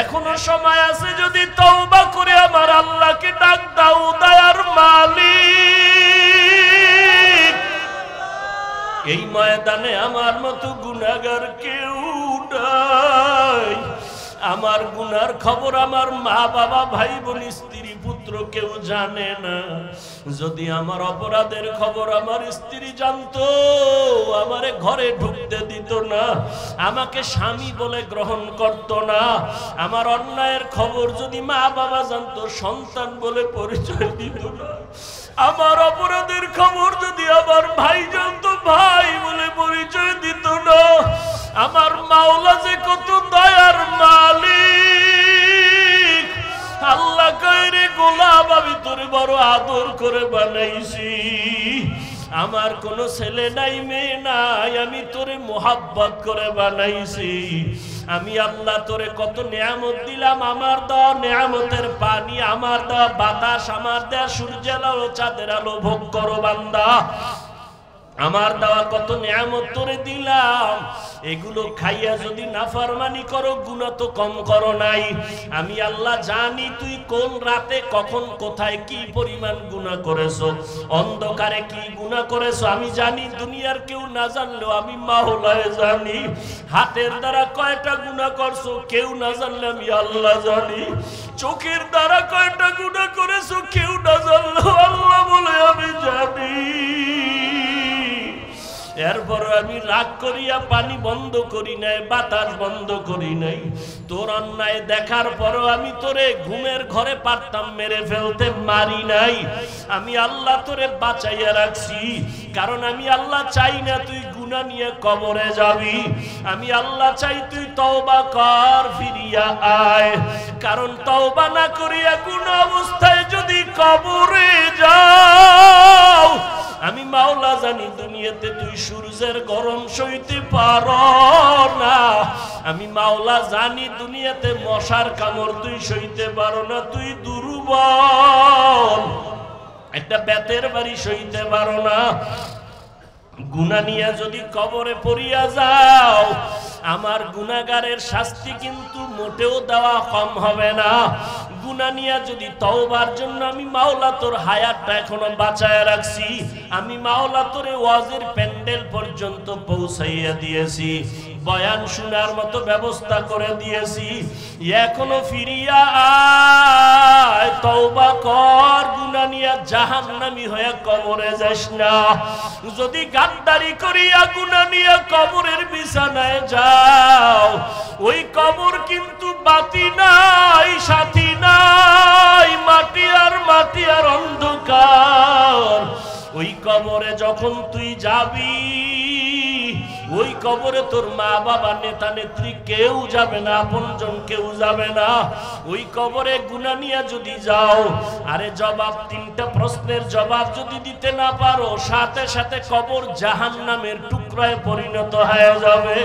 এখনো সময় আছে, যদি তওবা করে আমার আল্লাহকে ডাক দাও, দয়ার মালিক। এই ময়দানে আমার মতো গুনাহগার কেউ নাই। আমার গুনার খবর আমার মা বাবা ভাই বোন স্ত্রী পুত্র কেউ জানে না। যদি আমার অপরাধের খবর আমার স্ত্রী জানতো, আমারে ঘরে ঢুকতে দিত না, আমাকে স্বামী বলে গ্রহণ করত না। আমার অন্যায়ের খবর যদি মা বাবা জানতো, সন্তান বলে পরিচয় দিত না। আমার অপরাধের খবর যদি আমার ভাই জানতো, ভাই বলে পরিচয় দিত না। আমার মাওলা যে কত দয়ার মালিক। আল্লাহ কয় রে গোলাম, আমি তোরে বড় আদর করে বানাইছি। আমার কোনো ছেলে নাই, মেয়ে নাই, আমি তোরে মোহাব্বত করে বানাইছি। আমি আল্লাহ তোরে কত নিয়ামত দিলাম। আমার দেওয়া নিয়ামতের পানি, আমার দেওয়া বাতাস, আমার দেওয়া সূর্যের আলো, চাঁদের আলো ভোগ করো বান্দা। আমার দেওয়া কত নিয়ামত তোরে দিলাম, এগুলো খাইয়া যদি নাফরমানি করো, গুনাহ তো কম করো নাই। আমি আল্লাহ জানি তুই কোন রাতে কখন কোথায় কি পরিমাণ গুনাহ করেছো, অন্ধকারে কি গুনাহ করেছো আমি জানি। দুনিয়ার কেউ না জানলেও আমি মাওলায় জানি। হাতের দ্বারা কয়টা গুনাহ করছো কেউ না জানলে আমি আল্লাহ জানি। চোখের দ্বারা কয়টা গুনাহ করেছো কেউ না জানলেও আল্লাহ বলে আমি জানি। এরপর আমি রাগ করিয়া পানি বন্ধ করি নাই, বাতাস বন্ধ করি নাই। তোর অন্যায় দেখার পরও আমি তোরে ঘুমের ঘরে পারতাম মেরে ফেলতে, মারি নাই। আমি আল্লাহ তোরে বাঁচাইয়া রাখছি, কারণ আমি আল্লাহ চাই না তুই গুনাহ নিয়ে কবরে যাবি। আমি আল্লাহ চাই তুই তওবা কর, ফিরিয়া আয়। কারণ তওবা না করিয়া গুনাহ অবস্থায় যদি কবরে যাও, আমি মাওলা জানি দুনিয়াতে তুই সূর্যের গরম সইতে পারো না। আমি মাওলা জানি দুনিয়াতে মশার কামড় তুই সইতে পারো না, তুই দুর্বল, একটা বেতের বাড়ি সইতে পারো না। গুনাহ নিয়ে যদি কবরে পড়িয়া যাও, আমার গুনাহগারের শাস্তি কিন্তু মোটেও দেওয়া কম হবে না। গুনাহ নিয়ে যদি তওবার জন্য আমি মাওলা তোর হায়াতটা এখনো বাঁচায় রাখছি, আমি মাওলা তোরে ওয়াজের প্যান্ডেল পর্যন্ত পৌঁছাইয়া দিয়েছি, বয়ান শোনার মতো ব্যবস্থা করে দিয়েছি, এখনো ফিরিয়া আয়, তওবা কর, গুনাহ নিয়ে জাহান্নামী হয়ে কবরে যাস না। যদি গাদ্দারি করিয়া গুনাহ নিয়ে কবরের বিছানায় যাও, ওই কবর কিন্তু বাতি নাই, সাথী নাই, মাটি আর অন্ধকার। ওই কবরে যখন তুই যাবি, ওই কবরে তোর মা বাবা নেতা নেত্রী কেউ যাবে না, আপনজন কেউ যাবে না। ওই কবরে গুনাহ নিয়ে যদি যাও, আরে জবাব, তিনটা প্রশ্নের জবাব যদি দিতে না পারো, সাথে সাথে কবর জাহান্নামের টুকরায় পরিণত হয়ে যাবে।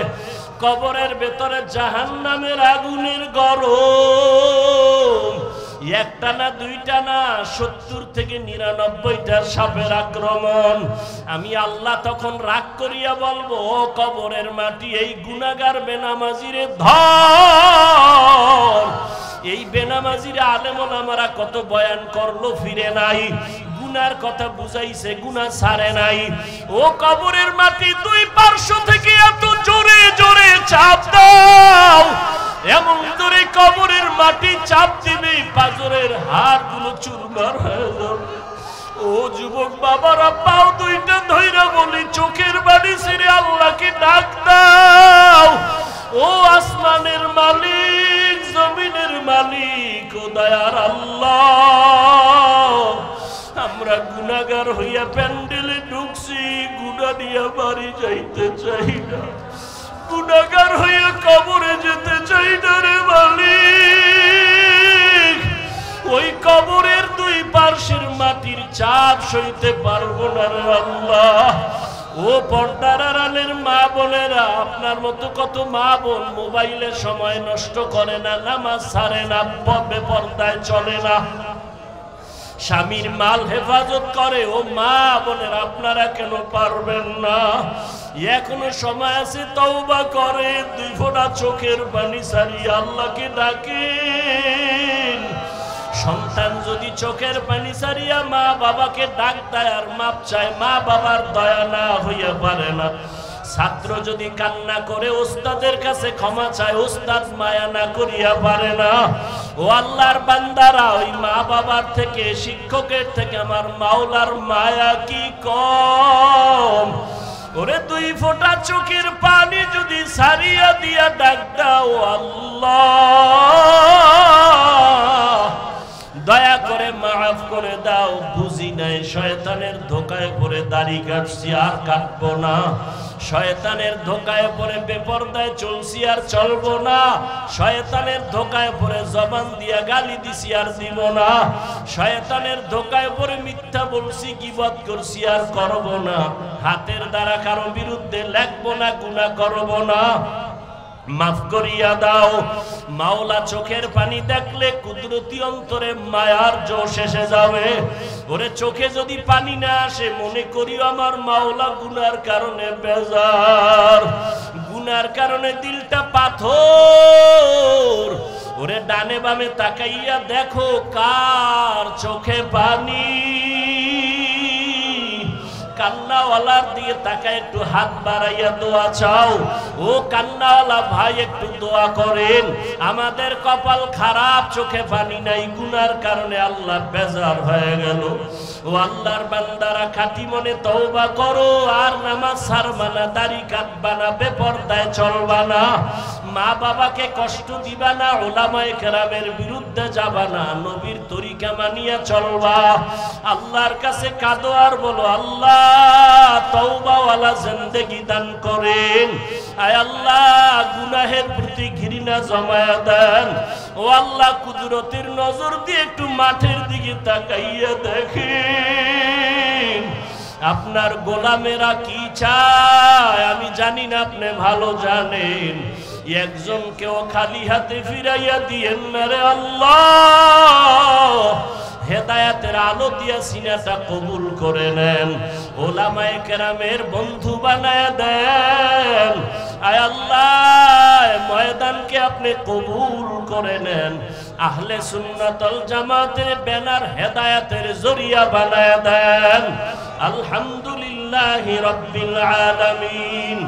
কবরের ভেতরে জাহান্নামের আগুনের গরম, একটা না দুইটা না, 70 থেকে 99টা সাপের আক্রমণ। আমি আল্লাহ তখন রাগ করিয়া বলবো, ও কবরের মাটি, এই গুনাহগার বেনামাজিরে ধর। এই বেনামাজিরে আলেম ওলামারা কত বয়ান করলো, ফিরে নাই, গুনার কথা বুঝাইছে, গুনাহ ছাড়ে নাই। ও কবরের মাটি, দুই পার্শ্ব থেকে এত জোরে জোরে চাপ দাও, এমন করে কবরের মাটি চাপ দিবে পাজরের হাড়গুলো চুরমার হয়ে যাবে। ও যুবক বাবারা, পাও দুইটা ধইরা বলি, চোখের বাড়ি ছেড়ে আল্লাহকে ডাক দাও। ও আসমানের মালিক, জমিনের মালিক, ও দয়ার আল্লাহ, আমরা গুনাহগার হইয়া প্যান্ডেলে ঢুকছি, গুনাহ নিয়ে বাড়ি যাইতে চাই না, গুনাহগার হইয়া কবরে যেতে চাই না রে মালিক। ওই কবরের দুই পার্শ্বের মাটির চাপ সইতে পারবো না রে আল্লাহ। ও পর্দার আড়ালের মা বোনেরা, আপনার মতো কত মা বোন মোবাইলে সময় নষ্ট করে না, নামাজ ছাড়ে না, বেপরদায় চলে না, স্বামীর মাল হেফাজত করে। ও মা বোনের, আপনারা কেন পারবেন না? এখনো সময় আছে, তওবা করে দুই ফোঁটা চোখের পানি ছাড়িয়ে আল্লাহকে ডাকেন। সন্তান যদি চোখের পানি ছাড়িয়া মা বাবাকে ডাক দেয় আর মাপ চায়, মা বাবার দয়া না হইয়া পারে না। ছাত্র যদি কান্না করে ওস্তাদের কাছে ক্ষমা চায়, ওস্তাদ মায়া না করিয়া পারে না। ও আল্লাহর বান্দারা, ওই মা বাবার থেকে, শিক্ষকের থেকে আমার মাওলার মায়া কি কম? ওরে দুই ফোঁটা চোখের পানি যদি ছাড়িয়া দিয়া ডাক দাও, আল্লাহ দয়া করে মাফ করে দাও, বুঝি নাই, শয়তানের ধোকায় পড়ে দাড়ি কাটছি আর কাটবো না, শয়তানের ধোকায় পড়ে বেপরদায় চলছি আর চলবো না, শয়তানের ধোকায় পড়ে জবান দিয়া গালি দিছি আর দিব না, শয়তানের ধোকায় পড়ে মিথ্যা বলছি, গীবত করছি আর করব না, হাতের দ্বারা কারো বিরুদ্ধে লেখবো না, গুনাহ করব না, মাফ করিয়া দাও। মাওলা চোখের পানি দেখলে কুদরতি অন্তরে মায়ার জোশ এসে যাবে। ওরে চোখে যদি পানি না আসে, মনে করিও আমার মাওলা গুনার কারণে বেজার, গুনার কারণে দিলটা পাথর। ওরে ডানে বামে তাকাইয়া দেখো কার চোখে পানি। কান্নাওয়ালার দিকে তাকায় একটু হাত বাড়াইয়া দোয়া চাও। ও কান্নাওয়ালা ভাই, একটু দোয়া করেন। আমাদের কপাল খারাপ, চোখে পানি নাই, গুনার কারণে আল্লাহ বেজার হয়ে গেল। ও আল্লাহর বান্দারা, খাঁটি মনে তওবা করো, আর নামাজ ছাড়বা না, দাড়ি কাটবা না, বেপরদায় চলবা না, মা বাবাকে কষ্ট দিবা না, ওলামায়ে কেরামের বিরুদ্ধে যাবা না, নবীর তরিকা মানিয়া চলবা। আল্লাহর কাছে কাঁদো আর বলো, আল্লাহ তওবাওয়ালা জিন্দেগি দান করেন। আয় আল্লাহ, গুনাহের প্রতি ঘৃণা জমায়া দেন। ও আল্লাহ, কুদরতের নজর দিয়ে একটু মাঠের দিকে তাকাইয়া দেখেন, আপনার গোলামেরা কি চায় আমি জানি না, আপনি ভালো জানেন। একজনকেও খালি হাতে ফিরাইয়া দিয়েন না রে আল্লাহ। হেদায়াতের আলো দিয়া সিনাটা কবুল করে নেন, ওলামায়ে কেরামের বন্ধু বানায়া দেন। আয় আল্লাহ ময়দানকে আপনি কবুল করে নেন, আহলে সুন্নাত ওয়াল জামাতের ব্যানার হেদায়েতের জরিয়া বানায় দেন। আলহামদুলিল্লাহি রাব্বিল আলামিন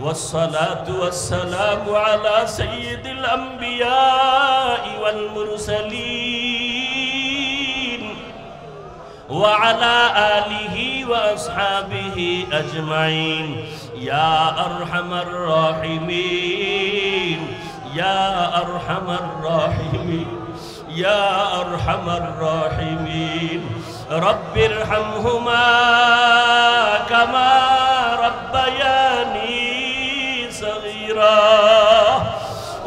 والصلاة والسلام على سيد الأنبياء والمرسلين وعلى آله وأصحابه أجمعين يا أرحم الراحمين يا أرحم الراحمين يا أرحم الراحمين رب ارحمهما كما ربياني صغيرا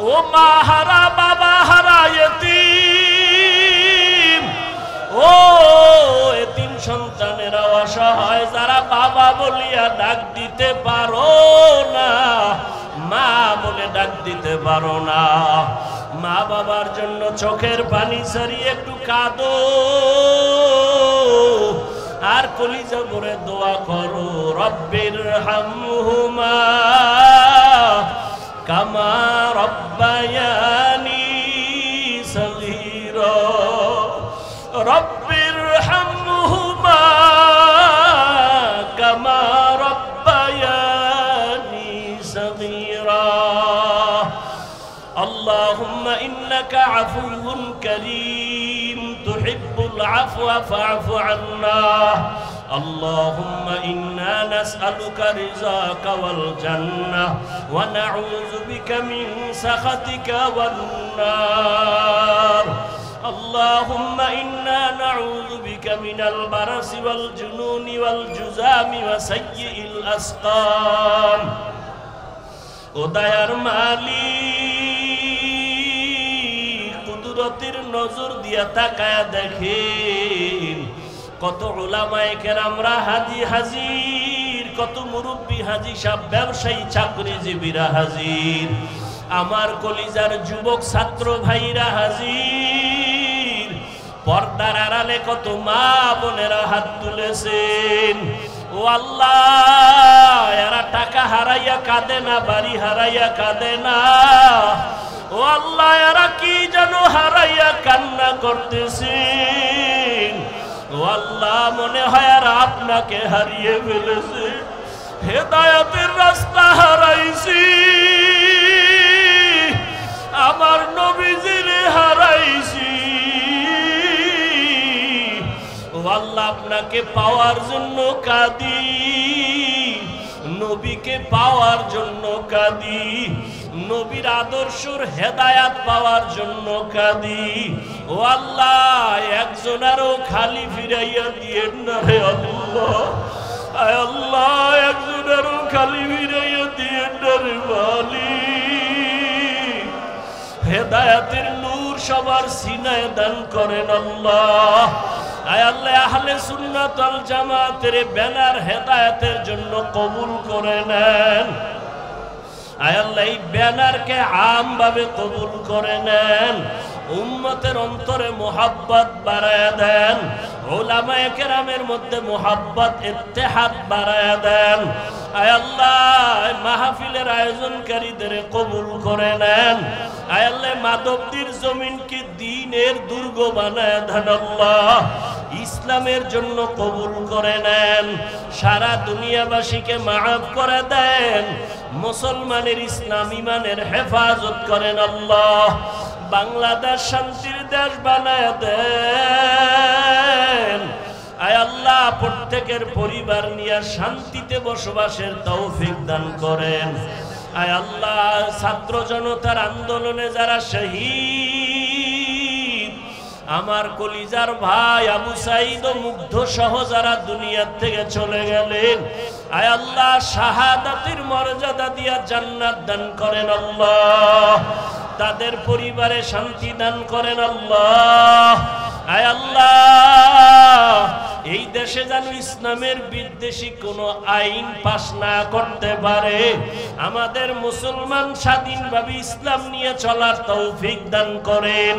وما হারা বাবা হারা ইতিম ও এতিম সন্তানেরা অসহায় যারা বাবা বলিয়া ডাক দিতে পারো না, মা বলে ডাক দিতে পারো না, মা বাবার জন্য চোখের পানি ছাড়িয়ে একটু কাঁদো আর কলিজা ভরে দোয়া করো। রব্বির হামহুমা কামা রব্বায়ানি সগীরা রব্বির হামহুমা কামা রব্বায়ানি সগীরা। اللهم إنك عفو كريم تحب العفو فاعف عنا. اللهم إنا نسألك رضاك والجنة ونعوذ بك من سخطك والنار. اللهم إنا نعوذ بك من البرص والجنون والجذام وسيء الأسقام. ও দয়ার মালিক কুদরতের নজর দিয়া তাকায়া দেখেন কত উলামায়ে কেরামরা হাজি হাজির, কত মুরব্বী হাজি সাহেব, ব্যবসায়ী চাকরিজীবীরা হাজির, আমার কলিজার যুবক ছাত্র ভাইরা হাজির, পর্দার আড়ালে কত মা বোনেরা হাত তুলেছেন। ও আল্লাহ এরা টাকা হারাইয়া কাঁদে না, বাড়ি হারাইয়া কাঁদে না, ও আল্লাহ এরা কি যেন হারাইয়া কান্না করতেছেন। ও আল্লাহ মনে হয় আর আপনাকে হারিয়ে ফেলেছে, হেদায়েতের রাস্তা হারাইছি, আমার নবীজিরে হারাইছি। ও আল্লাহ আপনাকে পাওয়ার জন্য কাঁদি, নবীকে পাওয়ার জন্য কাঁদি, নবীর আদর্শর হেদায়াত পাওয়ার জন্য কাঁদি। ও আল্লাহ একজনেরও খালি ফিরাইয়া দিয়েন না রে আল্লাহ, আয় আল্লাহ একজনেরও খালি ফিরাইয়া দিয়েন না রে মালিক। হেদায়াতের নূর সবার সিনায় দান করেন আল্লাহ। আয় আল্লাহ আহলে সুন্নাত ওয়াল জামাতের ব্যানার হেদায়েতের জন্য কবুল করে নেন। আয় আল্লাহ এই ব্যানারকে আমভাবে কবুল করে নেন, উম্মতের অন্তরে মুহাব্বত বাড়ায়া দেন, উলামায়ে কেরামের মধ্যে মুহাব্বত ইত্তেহাদ বাড়ায়া দেন। আয় আল্লাহ মাহফিলের আয়োজনকারীদের কবুল করে নেন। আয় আল্লাহ মাধবদীর জমিনকে দ্বীনের দুর্গ বানায় দেন আল্লাহ, ইসলামের জন্য কবুল করে নেন, সারা দুনিয়াবাসীকে মাফ করে দেন, মুসলমানের ইসলাম ইমানের হেফাজত করেন আল্লাহ। বাংলাদেশ শান্তির দেশ বানায় দেন। আয় আল্লাহ প্রত্যেকের পরিবার নিয়ে শান্তিতে বসবাসের তৌফিক দান করেন। আয় আল্লাহ ছাত্র জনতার আন্দোলনে যারা শহীদ, আমার কলিজার ভাই আবু সাঈদ ও মুগ্ধ সহ যারা দুনিয়ার থেকে চলে গেলেন, আয় আল্লাহ শাহাদাতের মর্যাদা দিয়া জান্নাত দান করেন আল্লাহ, তাদের পরিবারে শান্তি দান করেন আল্লাহ। আয় আল্লাহ এই দেশে যেন ইসলামের বিদ্বেষী কোনো আইন পাশ না করতে পারে, আমাদের মুসলমান স্বাধীনভাবে ইসলাম নিয়ে চলার তৌফিক দান করেন।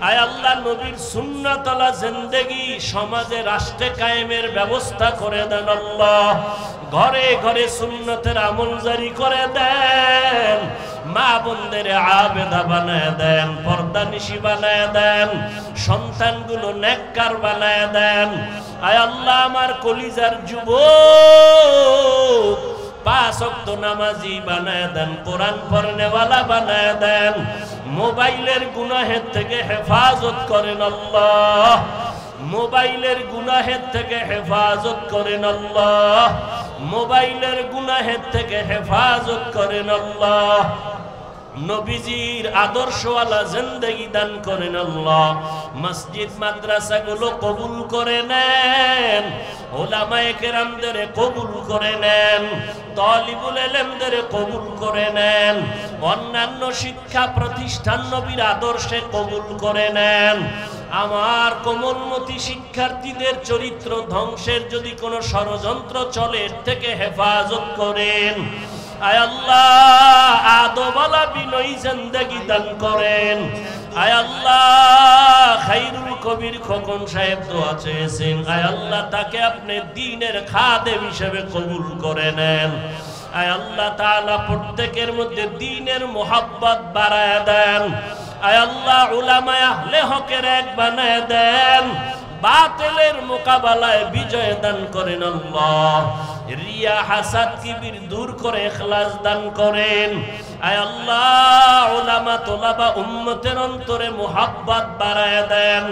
আয় আল্লাহ নবীর সুন্নাতওয়ালা জিন্দেগি সমাজে রাষ্ট্রে কায়েমের ব্যবস্থা করে দেন আল্লাহ। ঘরে ঘরে সুন্নতের আমল জারি করে দেন। মা বোনদের আবেদা বানায় দেন, পর্দানিশী বানায় দেন, সন্তানগুলো নেককার বানায় দেন। আয় আল্লাহ আমার কলিজার যুবক 5 ওয়াক্ত নামাজি বানায় দেন, কোরআন পড়নেওয়ালা বানায় দেন। মোবাইলের গুনাহের থেকে হেফাজত করেন আল্লাহ, মোবাইলের গুনাহের থেকে হেফাজত করেন আল্লাহ, মোবাইলের গুনাহের থেকে হেফাজত করেন আল্লাহ। নবীজির আদর্শওয়ালা জিন্দেগি দান করেন আল্লাহ। মসজিদ মাদ্রাসাগুলো কবুল করে নেন, উলামায়ে কেরামদের কবুল করে নেন, তালিবুল ইলমদের কবুল করে নেন, অন্যান্য শিক্ষা প্রতিষ্ঠান নবীর আদর্শে কবুল করে নেন। আমার কোমলমতি শিক্ষার্থীদের চরিত্র ধ্বংসের যদি কোনো ষড়যন্ত্র চলে এর থেকে হেফাজত করেন। আয় আল্লাহ আদওয়ালা বিনয়ী জিন্দেগি দান করেন। আয় আল্লাহ খায়রুল কবির খোকন সাহেব দোয়া চেয়েছেন, আয় আল্লাহ তাকে আপনি দ্বীনের খাদেম হিসেবে কবুল করে নেন। আয় আল্লাহ তাআলা প্রত্যেকের মধ্যে দ্বীনের মোহাব্বত বাড়ায় দেন। আয় আল্লাহ উলামায়ে আহলে হকের এক বানায় দেন, বাতিলের মোকাবেলায় বিজয় দান করেন আল্লাহ। রিয়া হাসাদ কিবির দূর করে ইখলাস দান করেন। আয় আল্লাহ উলামা তোলাবা উম্মতের অন্তরে মুহাব্বত বাড়ায় দেন।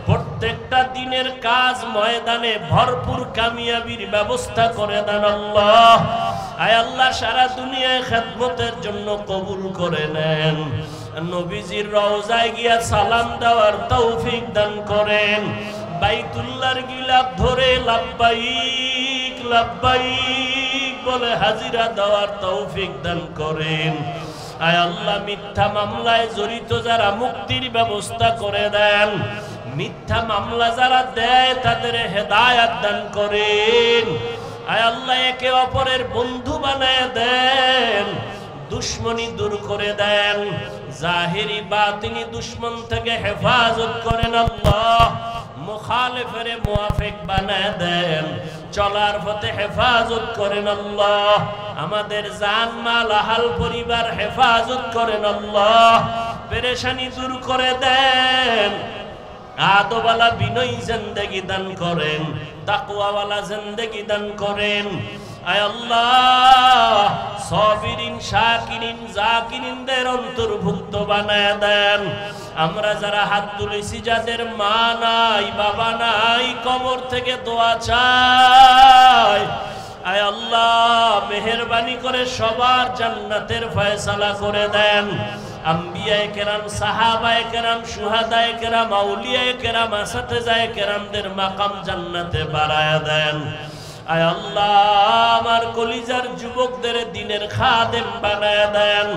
প্রত্যেকটা দিনের কাজ ময়দানে ভরপুর কামিয়াবির ব্যবস্থা করে দেন আল্লাহ। আয় আল্লাহ সারা দুনিয়ায় খেদমতের জন্য কবুল করে নেন। নবীজির রওজায় গিয়া সালাম দেওয়ার তৌফিক দান করেন। বাইতুল্লাহর গিলাফ ধরে লাব্বাইক লাব্বাইক বলে হাজিরা দেওয়ার তৌফিক দান করেন। আয় আল্লাহ মিথ্যা মামলায় জড়িত যারা মুক্তির ব্যবস্থা করে দেন, মিথ্যা মামলা যারা দেয় তাদের হেদায়েত দান করেন। আয় আল্লাহ একে অপরের বন্ধু বানায় দেন, দুশ্মনী দূর করে দেন, জাহিরি বাতিনি দুশ্মন থেকে হেফাজত করেন আল্লাহ। মুখালিফের মুওয়াফিক বানায় দেন, চলার পথে হেফাজত করেন আল্লাহ। আমাদের জান মাল আহাল পরিবার হেফাজত করেন আল্লাহ। পেরেশানি দূর করে দেন। আদওয়ালা বিনয়ী জিন্দেগি দান করেন, তাকওয়াওয়ালা জিন্দেগি দান করেন। আয় আল্লাহ সাবিরিন শাকিরিন জাকিরিনদের অন্তর্ভুক্ত বানায় দেন। আমরা যারা হাত তুলেছি যাদের মা নাই বাবা নাই, কবর থেকে দোয়া চাই। আয় আল্লাহ মেহেরবানি করে সবার জান্নাতের ফয়সালা করে দেন। আম্বিয়ায়ে কেরাম, সাহাবায়ে কেরাম, শুহাদায়ে কেরাম, আউলিয়ায়ে কেরাম, আসাতেজায়ে কেরামদের মাকাম জান্নাতে বাড়ায়া দেন। আয় আল্লাহ আমার কলিজার যুবকদের দ্বীনের খাদেম বানায়া দেন।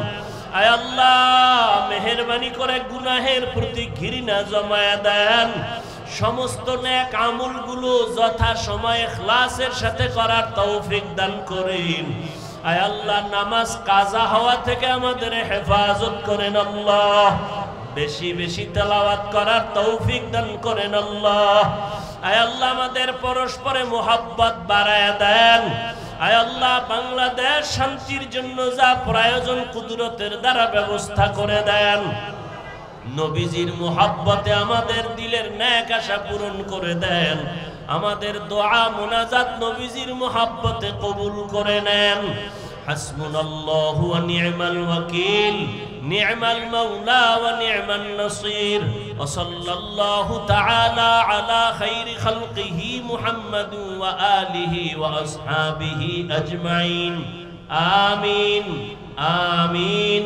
আয় আল্লাহ মেহেরবানি করে গুনাহের প্রতি ঘৃণা জমায়া দেন। সমস্ত নেক আমলগুলো যথা সময়ে ইখলাসের সাথে করার তৌফিক দান করেন। আয় আল্লাহ নামাজ কাজা হওয়া থেকে আমাদের হেফাজত করেন আল্লাহ। বেশি বেশি তেলাওয়াত করার তৌফিক দান করেন আল্লাহ। আয় আল্লাহ আমাদের পরস্পরে মুহাব্বত বাড়ায় দেন। আয় আল্লাহ বাংলাদেশ শান্তির জন্য যা প্রয়োজন কুদরতের দ্বারা ব্যবস্থা করে দেন। নবীজির মুহাব্বতে আমাদের দিলের নেক আশা পূরণ করে দেন। আমাদের দোয়া মুনাজাত নবীজির মুহাব্বতে কবুল করে নেন। হাসবুনাল্লাহু ওয়া নি'মাল ওয়াকিল, নি'মাল মাওলা ওয়া নি'মান নাসির। ওয়া সাল্লাল্লাহু তাআলা আলা খাইরি খালকিহি মুহাম্মাদু ওয়া আলিহি ওয়া আসহাবিহি আজমাইন। আমিন আমিন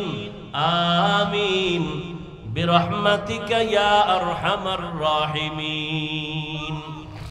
আমিন বিরহমাতিকা ইয়া আরহামার রাহিমিন।